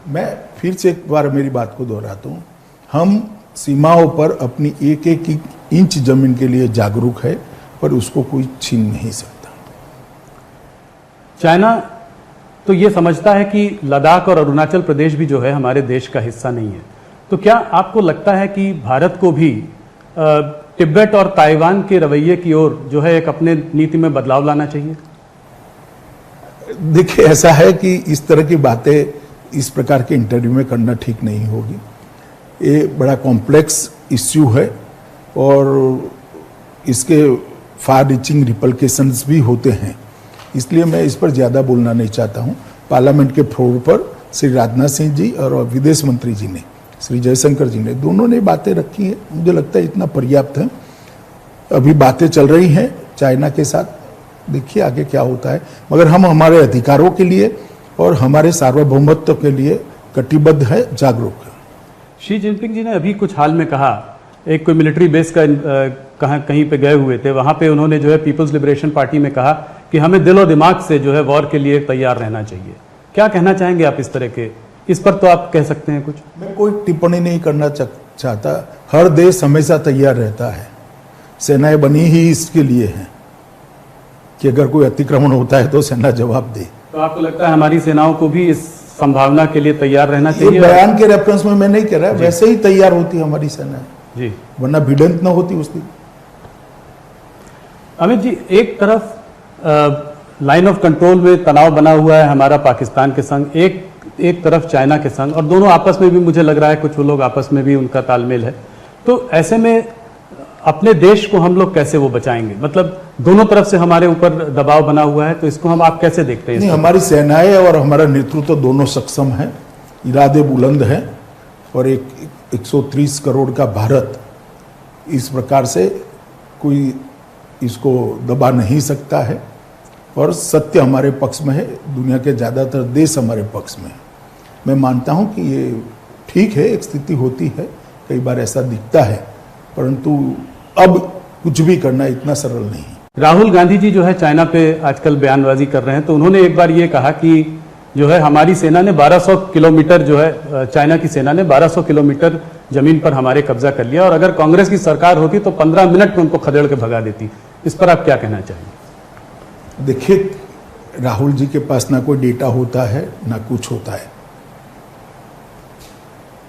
मैं फिर से एक बार मेरी बात को दोहराता हूं, हम सीमाओं पर अपनी एक एक इंच जमीन के लिए जागरूक है पर उसको कोई छीन नहीं सकता। चाइना तो ये समझता है कि लद्दाख और अरुणाचल प्रदेश भी जो है हमारे देश का हिस्सा नहीं है। तो क्या आपको लगता है कि भारत को भी तिब्बत और ताइवान के रवैये की ओर जो है एक अपने नीति में बदलाव लाना चाहिए? देखिए, ऐसा है कि इस तरह की बातें इस प्रकार के इंटरव्यू में करना ठीक नहीं होगी। ये बड़ा कॉम्प्लेक्स इश्यू है और इसके फार रीचिंग रिपल्केशंस भी होते हैं, इसलिए मैं इस पर ज़्यादा बोलना नहीं चाहता हूं। पार्लियामेंट के फ्लोर पर श्री राजनाथ सिंह जी और विदेश मंत्री जी ने, श्री जयशंकर जी ने, दोनों ने बातें रखी है। मुझे लगता है इतना पर्याप्त है। अभी बातें चल रही हैं चाइना के साथ, देखिए आगे क्या होता है, मगर हम हमारे अधिकारों के लिए और हमारे सार्वभौमत्व के लिए कटिबद्ध है, जागरूक है। शी जिनपिंग जी ने अभी कुछ हाल में कहा, एक कोई मिलिट्री बेस का कहीं पे गए हुए थे, वहां पे उन्होंने जो है पीपल्स लिबरेशन पार्टी में कहा कि हमें दिलो दिमाग से जो है वॉर के लिए तैयार रहना चाहिए। क्या कहना चाहेंगे आप इस तरह के? इस पर तो आप कह सकते हैं कुछ। मैं कोई टिप्पणी नहीं करना चाहता। हर देश हमेशा तैयार रहता है, सेनाएं बनी ही इसके लिए हैं कि अगर कोई अतिक्रमण होता है तो सेना जवाब दे। तो आपको लगता है हमारी सेनाओं को भी इस संभावना के लिए तैयार रहना चाहिए? बयान के रेफरेंस में मैं नहीं कह रहा, वैसे ही तैयार होती है हमारी सेना जी, वरना भिड़ंत न होती उस दिन। अमित जी, एक तरफ लाइन ऑफ कंट्रोल में तनाव बना हुआ है हमारा पाकिस्तान के संग, एक तरफ चाइना के संग, और दोनों आपस में भी मुझे लग रहा है कुछ लोग आपस में भी उनका तालमेल है। तो ऐसे में अपने देश को हम लोग कैसे वो बचाएंगे? मतलब दोनों तरफ से हमारे ऊपर दबाव बना हुआ है, तो इसको हम आप कैसे देखते हैं? नहीं, हमारी सेनाएं और हमारा नेतृत्व दोनों सक्षम है, इरादे बुलंद हैं, और एक 130 करोड़ का भारत इस प्रकार से कोई इसको दबा नहीं सकता है, और सत्य हमारे पक्ष में है, दुनिया के ज़्यादातर देश हमारे पक्ष में है। मैं मानता हूं कि ये ठीक है, एक स्थिति होती है, कई बार ऐसा दिखता है, परंतु अब कुछ भी करना इतना सरल नहीं है। राहुल गांधी जी जो है चाइना पे आजकल बयानबाजी कर रहे हैं, तो उन्होंने एक बार ये कहा कि जो है हमारी सेना ने 1200 किलोमीटर जो है, चाइना की सेना ने 1200 किलोमीटर जमीन पर हमारे कब्जा कर लिया, और अगर कांग्रेस की सरकार होती तो 15 मिनट में उनको खदेड़ के भगा देती। इस पर आप क्या कहना चाहेंगे? देखिए, राहुल जी के पास ना कोई डेटा होता है ना कुछ होता है।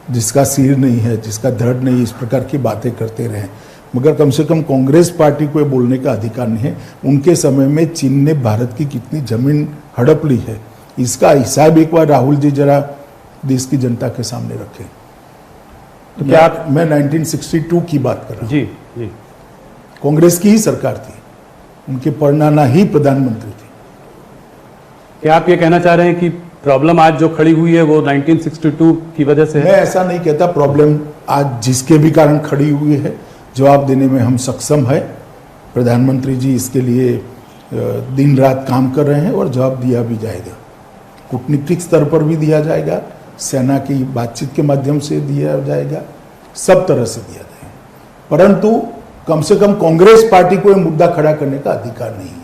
जिसका सिर नहीं है, जिसका धड़ नहीं, इस प्रकार की बातें करते रहे, मगर कम से कम कांग्रेस पार्टी को बोलने का अधिकार नहीं है। उनके समय में चीन ने भारत की कितनी जमीन हड़प ली है, इसका हिसाब एक बार राहुल जी जरा देश की जनता के सामने रखें। तो क्या मैं 1962 की बात कर रहा हूं। जी जी, कांग्रेस की ही सरकार थी, उनके परनाना ही प्रधानमंत्री थे। क्या आप ये कहना चाह रहे हैं कि प्रॉब्लम आज जो खड़ी हुई है वो 1962 की वजह से है? मैं ऐसा नहीं कहता। प्रॉब्लम आज जिसके भी कारण खड़ी हुई है, जवाब देने में हम सक्षम है। प्रधानमंत्री जी इसके लिए दिन रात काम कर रहे हैं, और जवाब दिया भी जाएगा। कूटनीतिक स्तर पर भी दिया जाएगा, सेना की बातचीत के माध्यम से दिया जाएगा, सब तरह से दिया जाएगा। परंतु कम से कम कांग्रेस पार्टी को यह मुद्दा खड़ा करने का अधिकार नहीं है।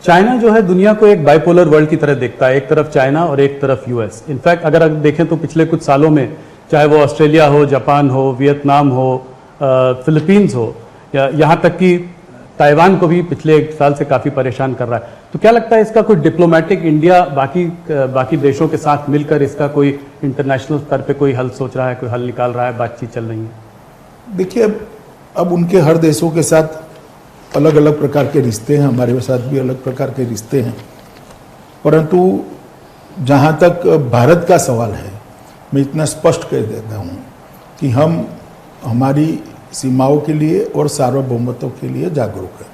चाइना जो है दुनिया को एक बाइपोलर वर्ल्ड की तरह देखता है, एक तरफ चाइना और एक तरफ यूएस। इनफैक्ट अगर देखें तो पिछले कुछ सालों में चाहे वो ऑस्ट्रेलिया हो, जापान हो, वियतनाम हो, फिलीपींस हो, या यहाँ तक कि ताइवान को भी पिछले एक साल से काफ़ी परेशान कर रहा है। तो क्या लगता है इसका कोई डिप्लोमेटिक इंडिया बाकी देशों के साथ मिलकर इसका कोई इंटरनेशनल स्तर पे कोई हल सोच रहा है, कोई हल निकाल रहा है, बातचीत चल रही है? देखिए, अब उनके हर देशों के साथ अलग अलग प्रकार के रिश्ते हैं, हमारे साथ भी अलग प्रकार के रिश्ते हैं। परंतु जहाँ तक भारत का सवाल है, मैं इतना स्पष्ट कह देता हूँ कि हम हमारी सीमाओं के लिए और सार्वभौमत्व के लिए जागरूक हैं।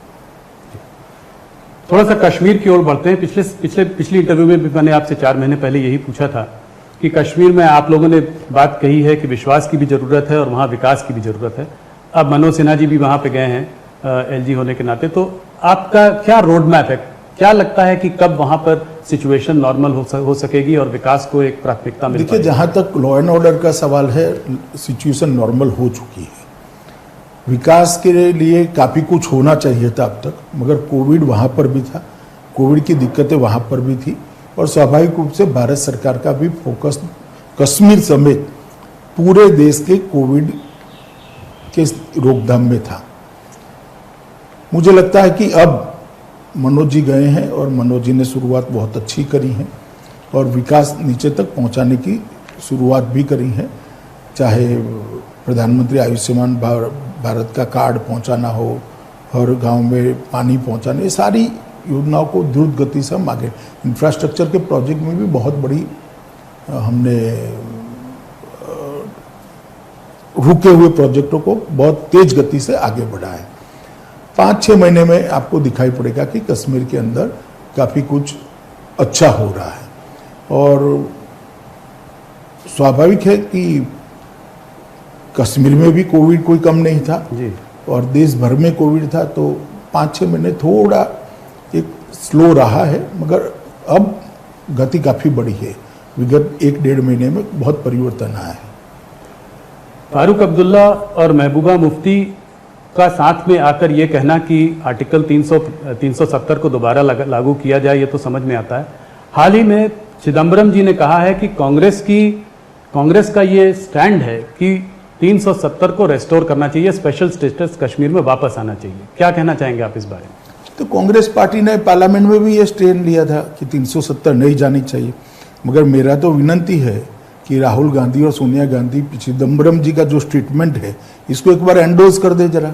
थोड़ा सा कश्मीर की ओर बढ़ते हैं। पिछली इंटरव्यू में भी मैंने आपसे 4 महीने पहले यही पूछा था कि कश्मीर में आप लोगों ने बात कही है कि विश्वास की भी ज़रूरत है और वहाँ विकास की भी ज़रूरत है। अब मनोज सिन्हा जी भी वहाँ पे गए हैं एलजी होने के नाते, तो आपका क्या रोड मैप है? क्या लगता है कि कब वहाँ पर सिचुएशन नॉर्मल हो सकेगी और विकास को एक प्राथमिकता मिल पाएगी? देखिए, जहाँ तक लॉ एंड ऑर्डर का सवाल है, सिचुएशन नॉर्मल हो चुकी है। विकास के लिए काफ़ी कुछ होना चाहिए था अब तक, मगर कोविड वहाँ पर भी था, कोविड की दिक्कतें वहाँ पर भी थी, और स्वाभाविक रूप से भारत सरकार का भी फोकस कश्मीर समेत पूरे देश के कोविड के रोकथाम में था। मुझे लगता है कि अब मनोज जी गए हैं और मनोज जी ने शुरुआत बहुत अच्छी करी है, और विकास नीचे तक पहुंचाने की शुरुआत भी करी है। चाहे प्रधानमंत्री आयुष्मान भारत का कार्ड पहुंचाना हो, हर गांव में पानी पहुंचाना, ये सारी योजनाओं को द्रुत गति से हम आगे, इंफ्रास्ट्रक्चर के प्रोजेक्ट में भी बहुत बड़ी हमने रुके हुए प्रोजेक्टों को बहुत तेज गति से आगे बढ़ाया है। 5-6 महीने में आपको दिखाई पड़ेगा कि कश्मीर के अंदर काफ़ी कुछ अच्छा हो रहा है, और स्वाभाविक है कि कश्मीर में भी कोविड कोई कम नहीं था जी, और देश भर में कोविड था, तो 5-6 महीने थोड़ा एक स्लो रहा है, मगर अब गति काफ़ी बढ़ी है। विगत 1-1.5 महीने में बहुत परिवर्तन आया है। फारूक अब्दुल्ला और महबूबा मुफ्ती का साथ में आकर ये कहना कि आर्टिकल 370 को दोबारा लागू किया जाए, ये तो समझ में आता है। हाल ही में चिदम्बरम जी ने कहा है कि कांग्रेस का ये स्टैंड है कि 370 को रेस्टोर करना चाहिए, स्पेशल स्टेटस कश्मीर में वापस आना चाहिए। क्या कहना चाहेंगे आप इस बारे में? तो कांग्रेस पार्टी ने पार्लियामेंट में भी ये स्टैंड लिया था कि 370 नहीं जानी चाहिए, मगर मेरा तो विनंती है कि राहुल गांधी और सोनिया गांधी, चिदम्बरम जी का जो स्टेटमेंट है, इसको एक बार एंडोर्स कर दे जरा,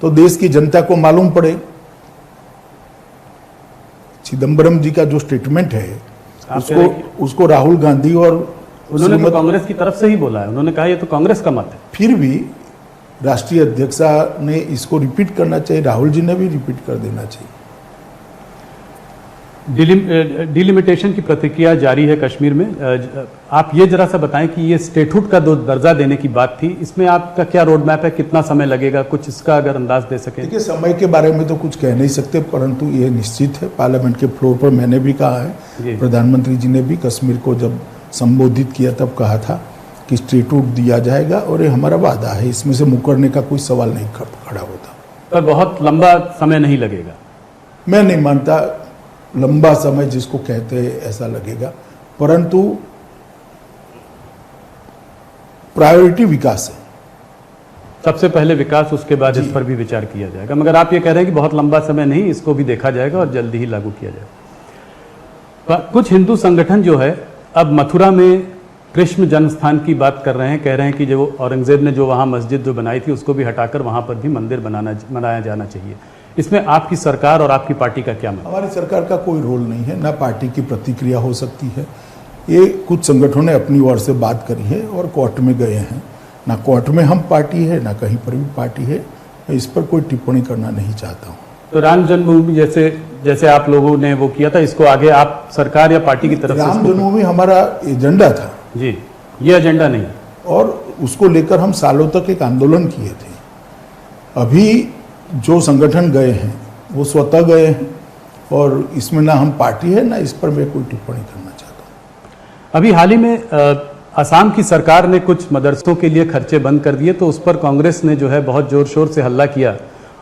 तो देश की जनता को मालूम पड़े। चिदम्बरम जी का जो स्टेटमेंट है उसको राहुल गांधी और उन्होंने तो कांग्रेस की तरफ से ही बोला है, उन्होंने कहा ये तो कांग्रेस का मत है। फिर भी राष्ट्रीय अध्यक्षा ने इसको रिपीट करना चाहिए, राहुल जी ने भी रिपीट कर देना चाहिए। डिलिमिटेशन की प्रक्रिया जारी है कश्मीर में। आप ये जरा सा बताएं कि ये स्टेटहुड का दर्जा देने की बात थी, इसमें आपका क्या रोड मैप है, कितना समय लगेगा, कुछ इसका अगर अंदाज दे सकें। देखिए, समय के बारे में तो कुछ कह नहीं सकते, परंतु ये निश्चित है, पार्लियामेंट के फ्लोर पर मैंने भी कहा है, प्रधानमंत्री जी ने भी कश्मीर को जब संबोधित किया तब कहा था कि स्टेटहुड दिया जाएगा और ये हमारा वादा है, इसमें से मुकरने का कोई सवाल नहीं खड़ा होता। पर बहुत लंबा समय नहीं लगेगा? मैं नहीं मानता लंबा समय जिसको कहते हैं ऐसा लगेगा, परंतु प्रायोरिटी विकास है। सबसे पहले विकास, उसके बाद इस पर भी विचार किया जाएगा। मगर आप ये कह रहे हैं कि बहुत लंबा समय नहीं, इसको भी देखा जाएगा और जल्दी ही लागू किया जाएगा। कुछ हिंदू संगठन जो है अब मथुरा में कृष्ण जन्मस्थान की बात कर रहे हैं, कह रहे हैं कि जो औरंगजेब ने जो वहां मस्जिद जो बनाई थी उसको भी हटाकर वहां पर भी मंदिर बनाया जाना चाहिए। इसमें आपकी सरकार और आपकी पार्टी का क्या मतलब? हमारी सरकार का कोई रोल नहीं है, ना पार्टी की प्रतिक्रिया हो सकती है। ये कुछ संगठनों ने अपनी ओर से बात करी है और कोर्ट में गए हैं, ना कोर्ट में हम पार्टी है ना कहीं पर भी पार्टी है, मैं इस पर कोई टिप्पणी करना नहीं चाहता हूँ। तो राम जन्मभूमि जैसे आप लोगों ने वो किया था, इसको आगे आप सरकार या पार्टी की तरफ से? राम जन्मभूमि हमारा एजेंडा था जी, ये एजेंडा नहीं, और उसको लेकर हम सालों तक एक आंदोलन किए थे। अभी जो संगठन गए हैं वो स्वतः गए हैं और इसमें ना हम पार्टी है ना इस पर मैं कोई टिप्पणी करना चाहता हूँ। अभी हाल ही में असम की सरकार ने कुछ मदरसों के लिए खर्चे बंद कर दिए, तो उस पर कांग्रेस ने जो है बहुत जोर शोर से हल्ला किया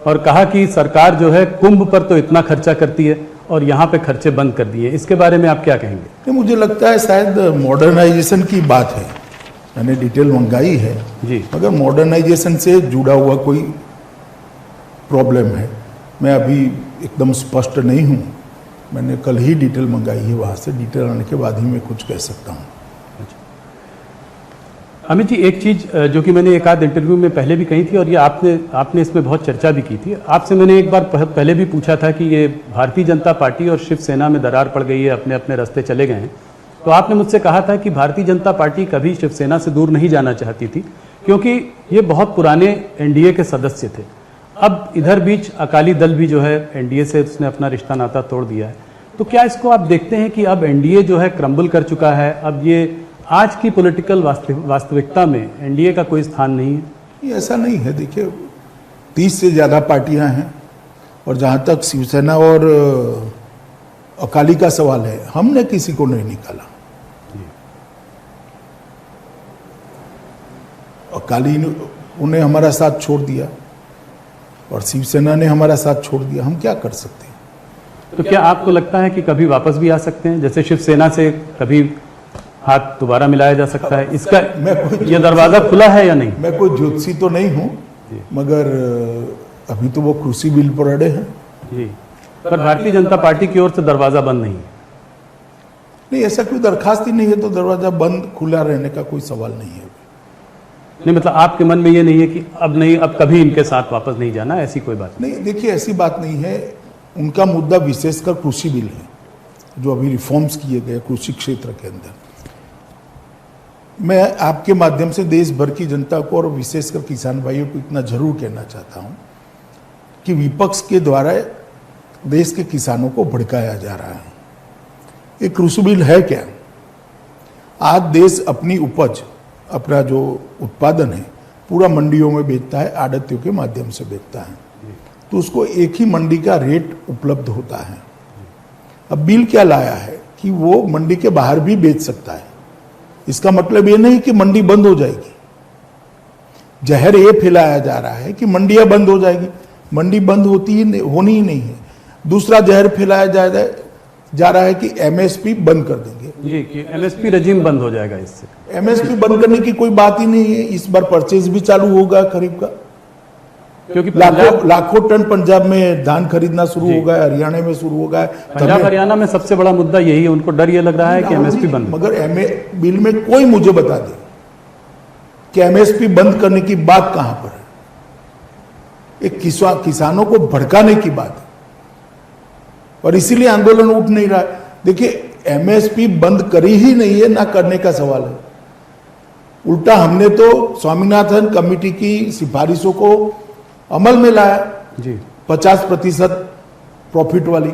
और कहा कि सरकार जो है कुंभ पर तो इतना खर्चा करती है और यहाँ पे खर्चे बंद कर दिए। इसके बारे में आप क्या कहेंगे? मुझे लगता है शायद मॉडर्नाइजेशन की बात है, मैंने डिटेल मंगाई है जी, मगर मॉडर्नाइजेशन से जुड़ा हुआ कोई प्रॉब्लम है, मैं अभी एकदम स्पष्ट नहीं हूँ। मैंने कल ही डिटेल मंगाई है, वहाँ से डिटेल आने के बाद ही मैं कुछ कह सकता हूँ। अमित जी, एक चीज जो कि मैंने एक आध इंटरव्यू में पहले भी कही थी और ये आपने इसमें बहुत चर्चा भी की थी, आपसे मैंने एक बार पहले भी पूछा था कि ये भारतीय जनता पार्टी और शिवसेना में दरार पड़ गई है, अपने अपने रास्ते चले गए हैं, तो आपने मुझसे कहा था कि भारतीय जनता पार्टी कभी शिवसेना से दूर नहीं जाना चाहती थी क्योंकि ये बहुत पुराने एनडीए के सदस्य थे। अब इधर बीच अकाली दल भी जो है एनडीए से उसने अपना रिश्ता नाता तोड़ दिया है, तो क्या इसको आप देखते हैं कि अब एनडीए जो है क्रम्बल कर चुका है, अब ये आज की पॉलिटिकल वास्तविकता में एनडीए का कोई स्थान नहीं है? ये ऐसा नहीं है। देखिए, 30 से ज़्यादा पार्टियां हैं और जहाँ तक शिवसेना और अकाली का सवाल है, हमने किसी को नहीं निकाला। अकाली उन्हें हमारा साथ छोड़ दिया और शिवसेना ने हमारा साथ छोड़ दिया, हम क्या कर सकते हैं? तो क्या आपको लगता है कि कभी वापस भी आ सकते हैं, जैसे शिवसेना से कभी हाथ दोबारा मिलाया जा सकता है? इसका ये दरवाजा खुला है या नहीं? मैं कोई ज्योतिषी तो नहीं हूँ, मगर अभी तो वो कृषि बिल पर अड़े हैं जी, पर भारतीय जनता पार्टी की ओर से दरवाजा बंद नहीं है? नहीं, ऐसा कोई दरखास्त ही नहीं है, तो दरवाजा बंद खुला रहने का कोई सवाल नहीं है। नहीं, मतलब आपके मन में ये नहीं है कि अब नहीं, अब कभी इनके साथ वापस नहीं जाना, ऐसी कोई बात नहीं? देखिए, ऐसी बात नहीं है। उनका मुद्दा विशेषकर कृषि बिल है, जो अभी रिफॉर्म्स किए गए कृषि क्षेत्र के अंदर। मैं आपके माध्यम से देश भर की जनता को और विशेषकर किसान भाइयों को इतना जरूर कहना चाहता हूं कि विपक्ष के द्वारा देश के किसानों को भड़काया जा रहा है। ये कृषि बिल है क्या? आज देश अपनी उपज, अपना जो उत्पादन है पूरा मंडियों में बेचता है, आड़तियों के माध्यम से बेचता है, तो उसको एक ही मंडी का रेट उपलब्ध होता है। अब बिल क्या लाया है कि वो मंडी के बाहर भी बेच सकता है। इसका मतलब ये नहीं कि मंडी बंद हो जाएगी। जहर ये फैलाया जा रहा है कि मंडियां बंद हो जाएगी, मंडी बंद होनी ही नहीं है। दूसरा जहर फैलाया जा रहा है कि एमएसपी बंद कर देंगे जी, कि एमएसपी रजीम बंद हो जाएगा इससे। एमएसपी बंद करने की कोई बात ही नहीं है। इस बार परचेज भी चालू होगा खरीफ का, क्योंकि लाखों टन पंजाब में धान खरीदना शुरू हो गया, हरियाणा में शुरू हो गया। पंजाब हरियाणा में सबसे बड़ा मुद्दा यही है, उनको डर ये लग रहा है कि एमएसपी बंद। मगर बिल में कोई मुझे बता दे कि एमएसपी बंद करने की बात कहां पर है। एक किसानों को भड़काने की बात है और इसीलिए आंदोलन उठ नहीं रहा है। देखिए, एमएसपी बंद करी ही नहीं है, ना करने का सवाल है। उल्टा हमने तो स्वामीनाथन कमेटी की सिफारिशों को अमल में लाया जी 50% प्रॉफिट वाली,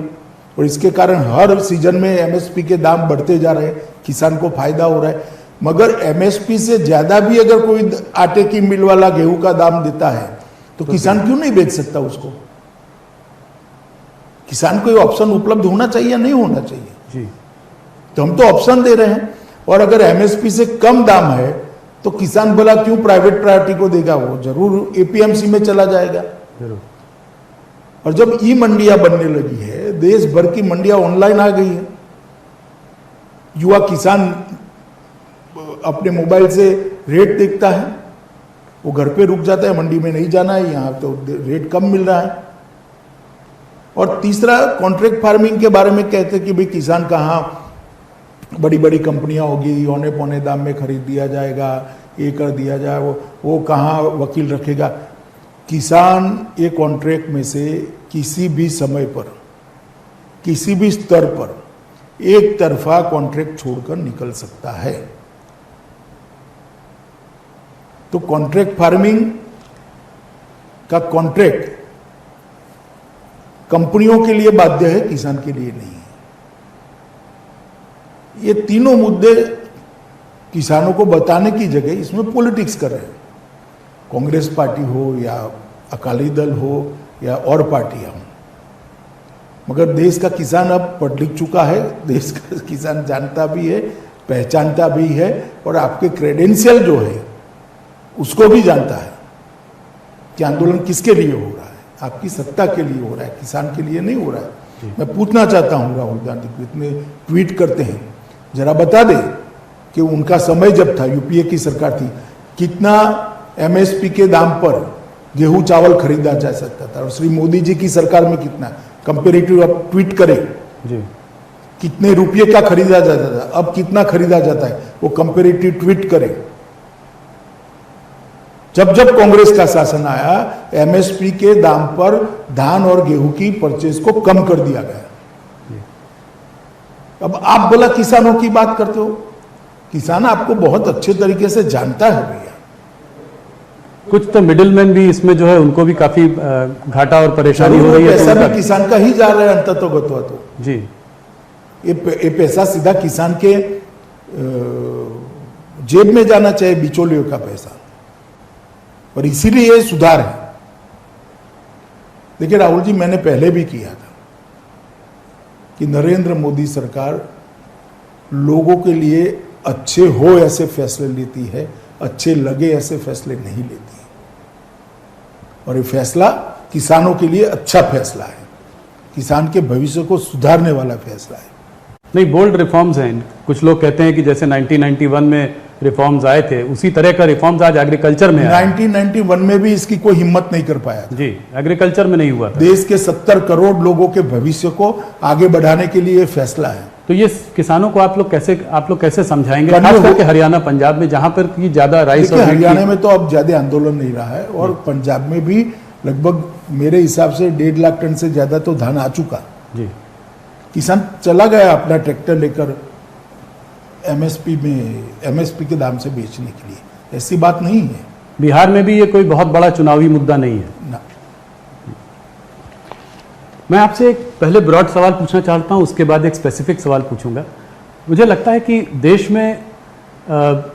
और इसके कारण हर सीजन में एमएसपी के दाम बढ़ते जा रहे हैं, किसान को फायदा हो रहा है। मगर एमएसपी से ज्यादा भी अगर कोई आटे की मिल वाला गेहूं का दाम देता है तो किसान क्यों नहीं बेच सकता उसको? किसान को ये ऑप्शन उपलब्ध होना चाहिए या नहीं होना चाहिए? जी तो हम तो ऑप्शन दे रहे हैं, और अगर एमएसपी से कम दाम है तो किसान भला क्यों प्राइवेट प्रायोरिटी को देगा? वो जरूर एपीएमसी में चला जाएगा। जरूर। और जब ई मंडियां बनने लगी है, देश भर की मंडियां ऑनलाइन आ गई है, युवा किसान अपने मोबाइल से रेट देखता है, वो घर पे रुक जाता है, मंडी में नहीं जाना है, यहाँ तो रेट कम मिल रहा है। और तीसरा, कॉन्ट्रैक्ट फार्मिंग के बारे में कहते हैं कि भाई किसान कहाँ, बड़ी बड़ी कंपनियां होगी, औने पौने दाम में खरीद दिया जाएगा, ये कर दिया जाए, वो कहाँ वकील रखेगा? किसान ये कॉन्ट्रैक्ट में से किसी भी समय पर, किसी भी स्तर पर एक तरफा कॉन्ट्रैक्ट छोड़कर निकल सकता है। तो कॉन्ट्रैक्ट फार्मिंग का कॉन्ट्रैक्ट कंपनियों के लिए बाध्य है, किसान के लिए नहीं है। ये तीनों मुद्दे किसानों को बताने की जगह इसमें पॉलिटिक्स कर रहे हैं। कांग्रेस पार्टी हो या अकाली दल हो या और पार्टियां हो, मगर देश का किसान अब पढ़ लिख चुका है, देश का किसान जानता भी है, पहचानता भी है, और आपके क्रेडेंशियल जो है उसको भी जानता है कि आंदोलन किसके लिए हो रहा है। आपकी सत्ता के लिए हो रहा है, किसान के लिए नहीं हो रहा है। मैं पूछना चाहता हूं राहुल गांधी को, इतने ट्वीट करते हैं, जरा बता दे कि उनका समय जब था, यूपीए की सरकार थी, कितना एमएसपी के दाम पर गेहूं चावल खरीदा जा सकता था, और श्री मोदी जी की सरकार में कितना, कंपेरेटिव आप ट्वीट करें जी कितने रुपये का खरीदा जाता था, अब कितना खरीदा जाता है, वो कंपेरेटिव ट्वीट करें। जब जब कांग्रेस का शासन आया, एमएसपी के दाम पर धान और गेहूं की परचेज को कम कर दिया गया। अब आप बोला किसानों की बात करते हो, किसान आपको बहुत अच्छे तरीके से जानता है भैया। कुछ तो मिडिलमैन भी इसमें जो है उनको भी काफी घाटा और परेशानी हो रही है। पैसा भी किसान का ही जा रहा है अंततोगत्वा तो जी, ये पैसा सीधा किसान के जेब में जाना चाहिए, बिचौलियों का पैसा, और इसीलिए ये सुधार है। देखिए राहुल जी, मैंने पहले भी किया था कि नरेंद्र मोदी सरकार लोगों के लिए अच्छे हो ऐसे फैसले लेती है, अच्छे लगे ऐसे फैसले नहीं लेती है, और ये फैसला किसानों के लिए अच्छा फैसला है, किसान के भविष्य को सुधारने वाला फैसला है। नहीं, बोल्ड रिफॉर्म्स हैं। कुछ लोग कहते हैं कि जैसे 1991 में रिफॉर्म्स आए थे, उसी तरह का रिफॉर्म्स आज एग्रीकल्चर में आया। 1991 में भी इसकी कोई हिम्मत नहीं कर पाया था। जी, एग्रीकल्चर में नहीं हुआ था। देश के 70 करोड़ लोगों के भविष्य को आगे बढ़ाने के लिए फैसला है। तो ये किसानों को आप लोग कैसे समझाएंगे, खास करके हरियाणा पंजाब में, जहां पर की ज्यादा राइस और हरियाणा में तो अब ज्यादा आंदोलन नहीं रहा है, और पंजाब में भी लगभग मेरे हिसाब से 1.5 लाख टन से ज्यादा तो धान आ चुका। जी, किसान चला गया अपना ट्रैक्टर लेकर एमएसपी के दाम से बेचने के लिए। ऐसी बात नहीं है। बिहार में भी ये कोई बहुत बड़ा चुनावी मुद्दा नहीं है ना। मैं आपसे एक पहले ब्रॉड सवाल पूछना चाहता हूं, उसके बाद एक स्पेसिफिक सवाल पूछूंगा। मुझे लगता है कि देश में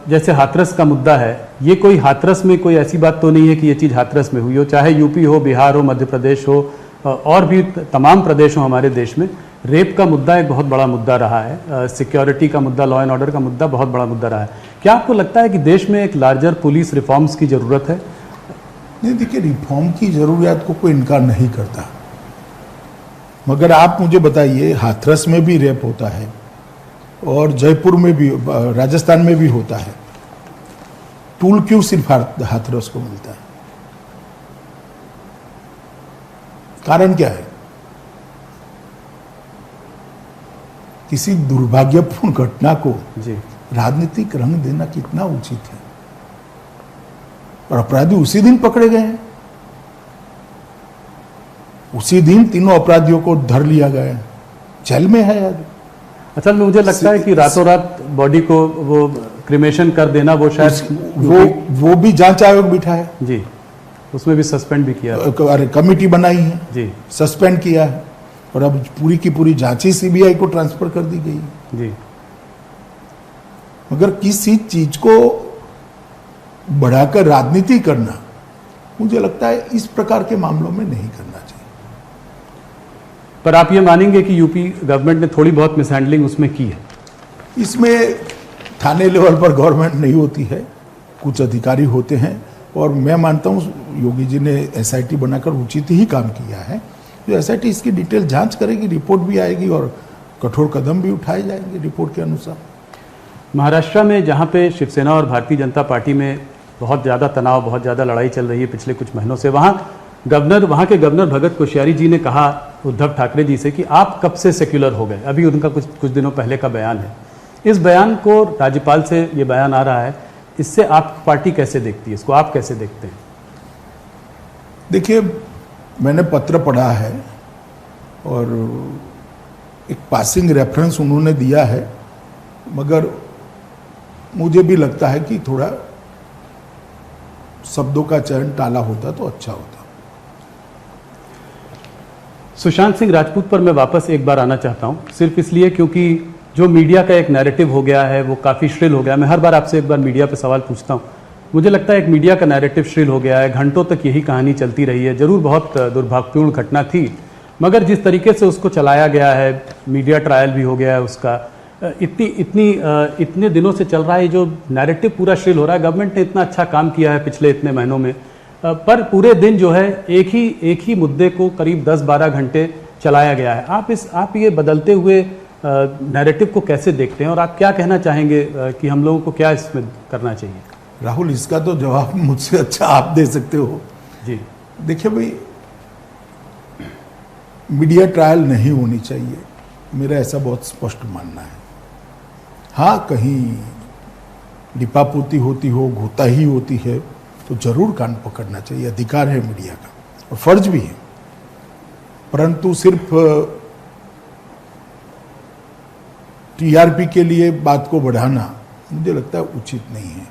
जैसे हाथरस का मुद्दा है, ये कोई हाथरस में कोई ऐसी बात तो नहीं है कि ये चीज़ हाथरस में हुई हो, चाहे यूपी हो, बिहार हो, मध्य प्रदेश हो, और भी तमाम प्रदेश हो हमारे देश में। रेप का मुद्दा एक बहुत बड़ा मुद्दा रहा है, सिक्योरिटी का मुद्दा, लॉ एंड ऑर्डर का मुद्दा बहुत बड़ा मुद्दा रहा है। क्या आपको लगता है कि देश में एक लार्जर पुलिस रिफॉर्म्स की ज़रूरत है? नहीं, देखिए, रिफॉर्म की जरूरियात को कोई इनकार नहीं करता, मगर आप मुझे बताइए, हाथरस में भी रेप होता है और जयपुर में भी, राजस्थान में भी होता है, टूल क्यों सिर्फ हाथरस को मिलता है? कारण क्या है? किसी दुर्भाग्यपूर्ण घटना को जी, राजनीतिक रंग देना कितना उचित है, और अपराधी उसी दिन पकड़े गए हैं, उसी दिन तीनों अपराधियों को धर लिया गया है, जेल में है आज। असल में मुझे लगता है कि रातों रात बॉडी को वो क्रिमेशन कर देना वो शायद वो भी जांच आयोग बिठा है जी, उसमें भी सस्पेंड भी किया अरे कमेटी बनाई है जी, सस्पेंड किया है और अब पूरी की पूरी जांच ही सीबीआई को ट्रांसफर कर दी गई है। जी। मगर किसी चीज को बढ़ाकर राजनीति करना मुझे लगता है इस प्रकार के मामलों में नहीं करना चाहिए। पर आप ये मानेंगे कि यूपी गवर्नमेंट ने थोड़ी बहुत मिसहैंडलिंग उसमें की है? इसमें थाने लेवल पर गवर्नमेंट नहीं होती है, कुछ अधिकारी होते हैं और मैं मानता हूँ योगी जी ने एसआईटी बनाकर उचित ही काम किया है। जो एसआईटी इसकी डिटेल जांच करेगी, रिपोर्ट भी आएगी और कठोर कदम भी उठाए जाएंगे रिपोर्ट के अनुसार। महाराष्ट्र में जहाँ पे शिवसेना और भारतीय जनता पार्टी में बहुत ज़्यादा तनाव, बहुत ज़्यादा लड़ाई चल रही है पिछले कुछ महीनों से, वहाँ के गवर्नर भगत कोश्यारी जी ने कहा उद्धव ठाकरे जी से कि आप कब से सेक्युलर हो गए। अभी उनका कुछ दिनों पहले का बयान है। इस बयान को राज्यपाल से ये बयान आ रहा है, इससे आप पार्टी कैसे देखती है, इसको आप कैसे देखते हैं? देखिए, मैंने पत्र पढ़ा है और एक पासिंग रेफरेंस उन्होंने दिया है, मगर मुझे भी लगता है कि थोड़ा शब्दों का चयन टाला होता तो अच्छा होता। सुशांत सिंह राजपूत पर मैं वापस एक बार आना चाहता हूं, सिर्फ इसलिए क्योंकि जो मीडिया का एक नैरेटिव हो गया है वो काफ़ी श्रिल हो गया। मैं हर बार आपसे एक बार मीडिया पे सवाल पूछता हूं, मुझे लगता है एक मीडिया का नैरेटिव श्रिल हो गया है। घंटों तक यही कहानी चलती रही है। जरूर बहुत दुर्भाग्यपूर्ण घटना थी, मगर जिस तरीके से उसको चलाया गया है, मीडिया ट्रायल भी हो गया है उसका, इतने दिनों से चल रहा है, जो नैरेटिव पूरा श्रिल हो रहा है। गवर्नमेंट ने इतना अच्छा काम किया है पिछले इतने महीनों में, पर पूरे दिन जो है एक ही मुद्दे को करीब 10-12 घंटे चलाया गया है। आप ये बदलते हुए नैरेटिव को कैसे देखते हैं और आप क्या कहना चाहेंगे कि हम लोगों को क्या इसमें करना चाहिए? राहुल, इसका तो जवाब मुझसे अच्छा आप दे सकते हो जी। देखिए भाई, मीडिया ट्रायल नहीं होनी चाहिए, मेरा ऐसा बहुत स्पष्ट मानना है। हाँ, कहीं लिपापोती होती हो, घोताही होती है तो जरूर कान पकड़ना चाहिए, अधिकार है मीडिया का और फर्ज भी है, परंतु सिर्फ टीआरपी के लिए बात को बढ़ाना मुझे लगता है उचित नहीं है।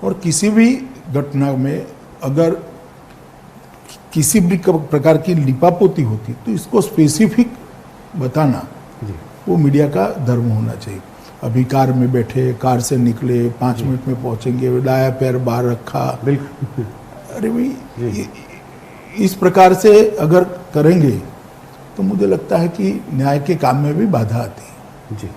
और किसी भी घटना में अगर किसी भी प्रकार की लिपापोती होती तो इसको स्पेसिफिक बताना वो मीडिया का धर्म होना चाहिए। अभी कार में बैठे, कार से निकले, 5 मिनट में पहुंचेंगे, दाया पैर बाहर रखा, बिल्कुल। अरे भाई, इस प्रकार से अगर करेंगे तो मुझे लगता है कि न्याय के काम में भी बाधा आती है। जी।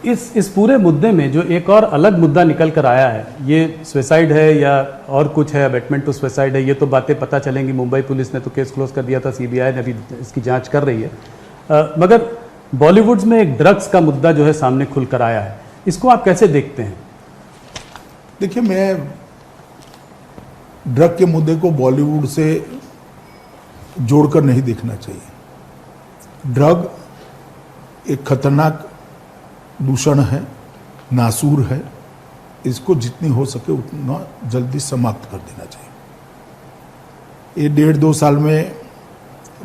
इस पूरे मुद्दे में जो एक और अलग मुद्दा निकल कर आया है, ये सुसाइड है या और कुछ है, अबेटमेंट टू सुसाइड है, ये तो बातें पता चलेंगी। मुंबई पुलिस ने तो केस क्लोज कर दिया था, सीबीआई ने अभी इसकी जांच कर रही है। मगर बॉलीवुड में एक ड्रग्स का मुद्दा जो है सामने खुल कर आया है, इसको आप कैसे देखते हैं? देखिए, मैं ड्रग के मुद्दे को बॉलीवुड से जोड़कर नहीं देखना चाहिए। ड्रग एक खतरनाक दूषण है, नासूर है, इसको जितनी हो सके उतना जल्दी समाप्त कर देना चाहिए। ये 1.5-2 साल में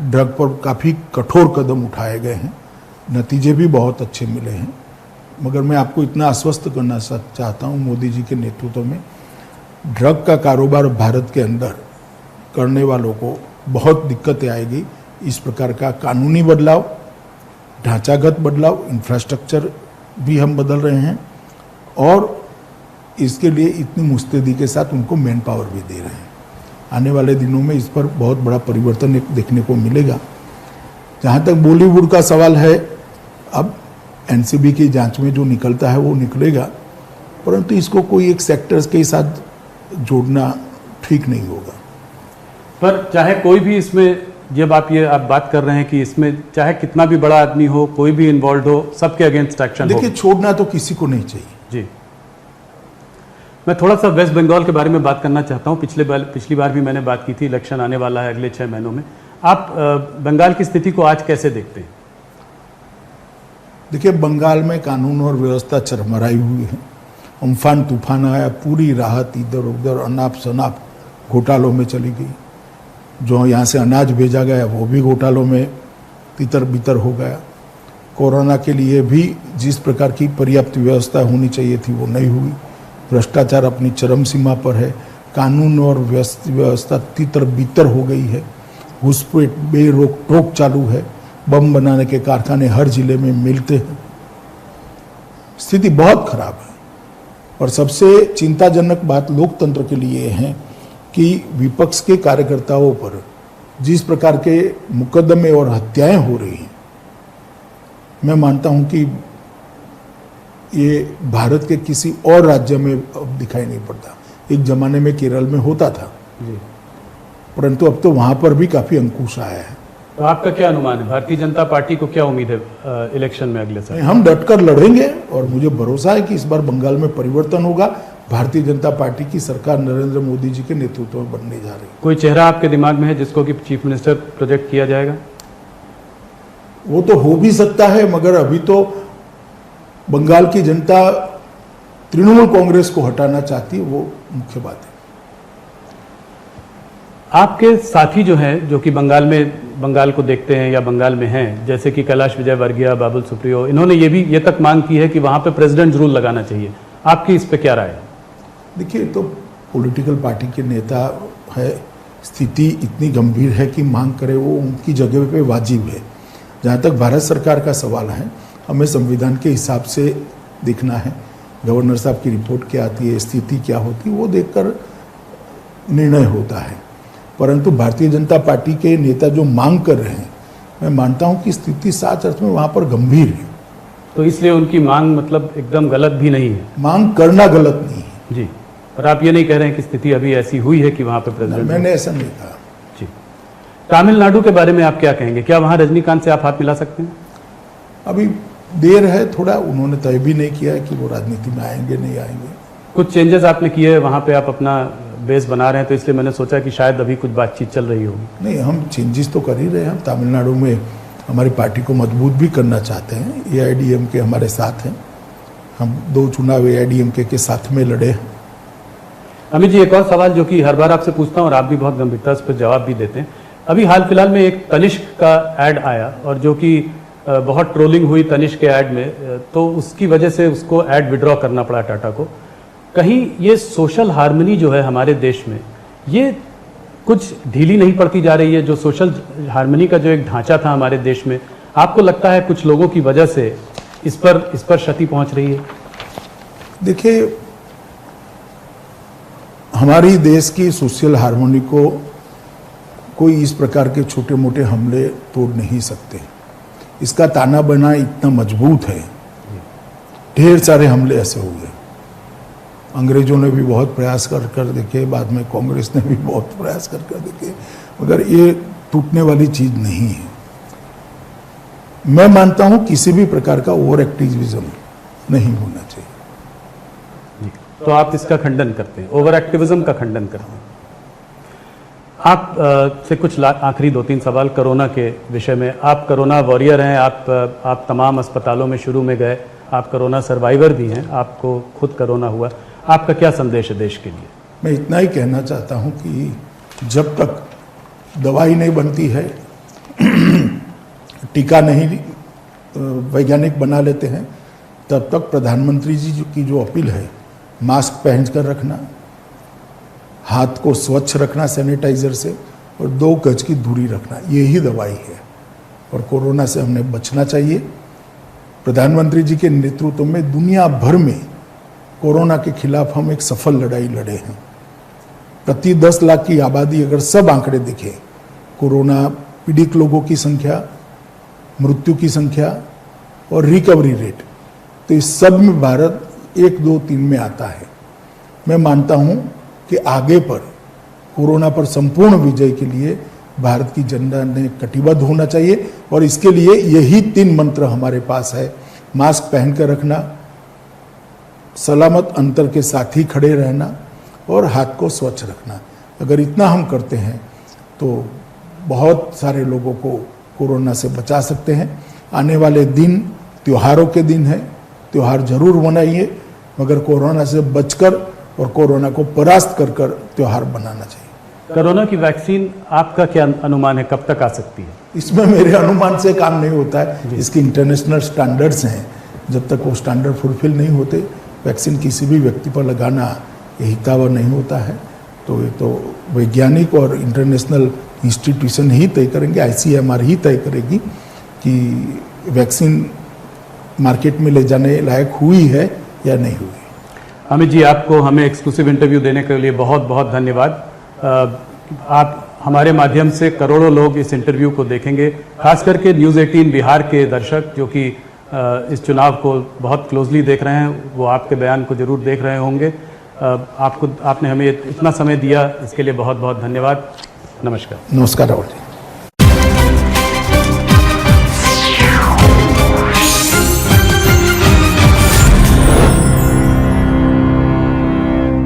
ड्रग पर काफ़ी कठोर कदम उठाए गए हैं, नतीजे भी बहुत अच्छे मिले हैं, मगर मैं आपको इतना आश्वस्त करना चाहता हूँ, मोदी जी के नेतृत्व में ड्रग का कारोबार भारत के अंदर करने वालों को बहुत दिक्कतें आएगी। इस प्रकार का कानूनी बदलाव, ढांचागत बदलाव, इंफ्रास्ट्रक्चर भी हम बदल रहे हैं और इसके लिए इतनी मुस्तैदी के साथ उनको मैन पावर भी दे रहे हैं। आने वाले दिनों में इस पर बहुत बड़ा परिवर्तन देखने को मिलेगा। जहाँ तक बॉलीवुड का सवाल है, अब एनसीबी की जांच में जो निकलता है वो निकलेगा, परंतु इसको कोई एक सेक्टर्स के साथ जोड़ना ठीक नहीं होगा। पर चाहे कोई भी इसमें, जब आप बात कर रहे हैं कि इसमें चाहे कितना भी बड़ा आदमी हो, कोई भी इन्वॉल्व हो, सबके अगेंस्ट एक्शन हो। देखिए, छोड़ना तो किसी को नहीं चाहिए। जी। मैं थोड़ा सा वेस्ट बंगाल के बारे में बात करना चाहता हूँ। पिछली बार भी मैंने बात की थी, इलेक्शन आने वाला है अगले 6 महीनों में। आप बंगाल की स्थिति को आज कैसे देखते हैं? देखिए, बंगाल में कानून और व्यवस्था चरमराई हुई है। अम्फान तूफान आया, पूरी राहत इधर उधर अनाप शनाप घोटालों में चली गई। जो यहाँ से अनाज भेजा गया वो भी घोटालों में तितर बितर हो गया। कोरोना के लिए भी जिस प्रकार की पर्याप्त व्यवस्था होनी चाहिए थी वो नहीं हुई। भ्रष्टाचार अपनी चरम सीमा पर है, कानून और व्यवस्था तितर बितर हो गई है, घुसपैठ बेरोक टोक चालू है, बम बनाने के कारखाने हर जिले में मिलते हैं। स्थिति बहुत खराब है और सबसे चिंताजनक बात लोकतंत्र के लिए है कि विपक्ष के कार्यकर्ताओं पर जिस प्रकार के मुकदमे और हत्याएं हो रही हैं, मैं मानता हूं कि ये भारत के किसी और राज्य में अब दिखाई नहीं पड़ता। एक जमाने में केरल में होता था, परंतु अब तो वहां पर भी काफी अंकुश आया है। तो आपका क्या अनुमान है, भारतीय जनता पार्टी को क्या उम्मीद है इलेक्शन में अगले साल? हम डटकर लड़ेंगे और मुझे भरोसा है कि इस बार बंगाल में परिवर्तन होगा। भारतीय जनता पार्टी की सरकार नरेंद्र मोदी जी के नेतृत्व में बनने जा रही है। कोई चेहरा आपके दिमाग में है जिसको कि चीफ मिनिस्टर प्रोजेक्ट किया जाएगा? वो तो हो भी सकता है, मगर अभी तो बंगाल की जनता तृणमूल कांग्रेस को हटाना चाहती है, वो मुख्य बात है। आपके साथी जो हैं, जो कि बंगाल को देखते हैं या बंगाल में हैं, जैसे कि कैलाश विजयवर्गीय, बाबुल सुप्रियो, इन्होंने ये तक मांग की है कि वहां पे प्रेसिडेंट रूल लगाना चाहिए। आपकी इस पे क्या राय है? देखिए, तो पॉलिटिकल पार्टी के नेता है, स्थिति इतनी गंभीर है कि मांग करे वो उनकी जगह पे वाजिब है। जहाँ तक भारत सरकार का सवाल है, हमें संविधान के हिसाब से देखना है, गवर्नर साहब की रिपोर्ट क्या आती है, स्थिति क्या होती है, वो देखकर निर्णय होता है। परंतु भारतीय जनता पार्टी के नेता जो मांग कर रहे हैं, मैं मानता हूं कि स्थिति सच अर्थ में वहां पर गंभीर है। तो इसलिए उनकी मांग मतलब एकदम गलत भी नहीं है? मांग करना गलत नहीं है जी, पर आप ये नहीं कह रहे हैं कि स्थिति अभी ऐसी हुई है कि वहां पे प्रेसिडेंट? मैंने ऐसा नहीं कहा जी। तमिलनाडु के बारे में आप क्या कहेंगे? क्या वहां रजनीकांत से आप हाथ मिला सकते हैं? अभी देर है थोड़ा, उन्होंने तय भी नहीं किया है कि वो राजनीति में आएंगे नहीं आएंगे। कुछ चेंजेस आपने किए हैं वहां पे, आप अपना बेस बना रहे हैं, तो इसलिए मैंने सोचा कि शायद अभी कुछ बातचीत चल रही होगी। नहीं, हम चेंजेस तो कर ही रहे हैं। हम तमिलनाडु में हमारी पार्टी को मजबूत भी करना चाहते हैं। AIDMK हमारे साथ हैं, हम 2 चुनाव AIDMK के साथ में लड़े हैं। अमित जी, एक और सवाल जो कि हर बार आपसे पूछता हूँ और आप भी बहुत गंभीरता से उस पर जवाब भी देते हैं। अभी हाल फिलहाल में एक तनिष्क का ऐड आया और जो कि बहुत ट्रोलिंग हुई तनिष्क के ऐड में, तो उसकी वजह से उसको ऐड विड्रॉ करना पड़ा टाटा को। कहीं ये सोशल हार्मनी जो है हमारे देश में, ये कुछ ढीली नहीं पड़ती जा रही है? जो सोशल हार्मनी का जो एक ढांचा था हमारे देश में, आपको लगता है कुछ लोगों की वजह से इस पर क्षति पहुंच रही है? देखिए, हमारी देश की सोशल हार्मनी को कोई इस प्रकार के छोटे मोटे हमले तोड़ नहीं सकते। इसका ताना बाना इतना मजबूत है, ढेर सारे हमले ऐसे हुए। अंग्रेजों ने भी बहुत प्रयास कर देखे, बाद में कांग्रेस ने भी बहुत प्रयास कर देखे, मगर ये टूटने वाली चीज नहीं है। मैं मानता हूं किसी भी प्रकार का ओवर एक्टिविज्म नहीं होना चाहिए। तो आप इसका खंडन करते हैं, ओवर एक्टिविज्म का खंडन करते हैं। आप से कुछ आखिरी 2-3 सवाल कोरोना के विषय में। आप कोरोना वॉरियर हैं, आप तमाम अस्पतालों में शुरू में गए, आप कोरोना सर्वाइवर भी हैं, आपको खुद कोरोना हुआ। आपका क्या संदेश है देश के लिए? मैं इतना ही कहना चाहता हूं कि जब तक दवाई नहीं बनती है, टीका नहीं वैज्ञानिक बना लेते हैं, तब तक प्रधानमंत्री जी की जो अपील है, मास्क पहन कर रखना, हाथ को स्वच्छ रखना सैनिटाइजर से, और 2 गज की दूरी रखना, यही दवाई है। और कोरोना से हमने बचना चाहिए। प्रधानमंत्री जी के नेतृत्व में दुनिया भर में कोरोना के खिलाफ हम एक सफल लड़ाई लड़े हैं। प्रति 10 लाख की आबादी अगर सब आंकड़े देखें, कोरोना पीड़ित लोगों की संख्या, मृत्यु की संख्या और रिकवरी रेट, तो इस सब में भारत 1, 2, 3 में आता है। मैं मानता हूं कि आगे पर कोरोना पर संपूर्ण विजय के लिए भारत की जनता ने कटिबद्ध होना चाहिए, और इसके लिए यही 3 मंत्र हमारे पास है। मास्क पहनकर रखना, सलामत अंतर के साथ ही खड़े रहना, और हाथ को स्वच्छ रखना। अगर इतना हम करते हैं तो बहुत सारे लोगों को कोरोना से बचा सकते हैं। आने वाले दिन त्योहारों के दिन है, त्योहार जरूर मनाइए, मगर कोरोना से बचकर और कोरोना को परास्त कर त्यौहार बनाना चाहिए। कोरोना की वैक्सीन आपका क्या अनुमान है, कब तक आ सकती है? इसमें मेरे अनुमान से काम नहीं होता है, इसके इंटरनेशनल स्टैंडर्ड्स हैं। जब तक वो स्टैंडर्ड फुलफिल नहीं होते, वैक्सीन किसी भी व्यक्ति पर लगाना हितावह नहीं होता है। तो ये तो वैज्ञानिक और इंटरनेशनल इंस्टीट्यूशन ही तय करेंगे, ICMR ही तय करेगी कि वैक्सीन मार्केट में ले जाने लायक हुई है या नहीं हुई। अमित जी, आपको हमें एक्सक्लूसिव इंटरव्यू देने के लिए बहुत बहुत धन्यवाद। आप हमारे माध्यम से करोड़ों लोग इस इंटरव्यू को देखेंगे, खास करके न्यूज़ 18 बिहार के दर्शक जो कि इस चुनाव को बहुत क्लोजली देख रहे हैं, वो आपके बयान को जरूर देख रहे होंगे। आपने हमें इतना समय दिया, इसके लिए बहुत बहुत धन्यवाद। नमस्कार। नमस्कार राहुल जी।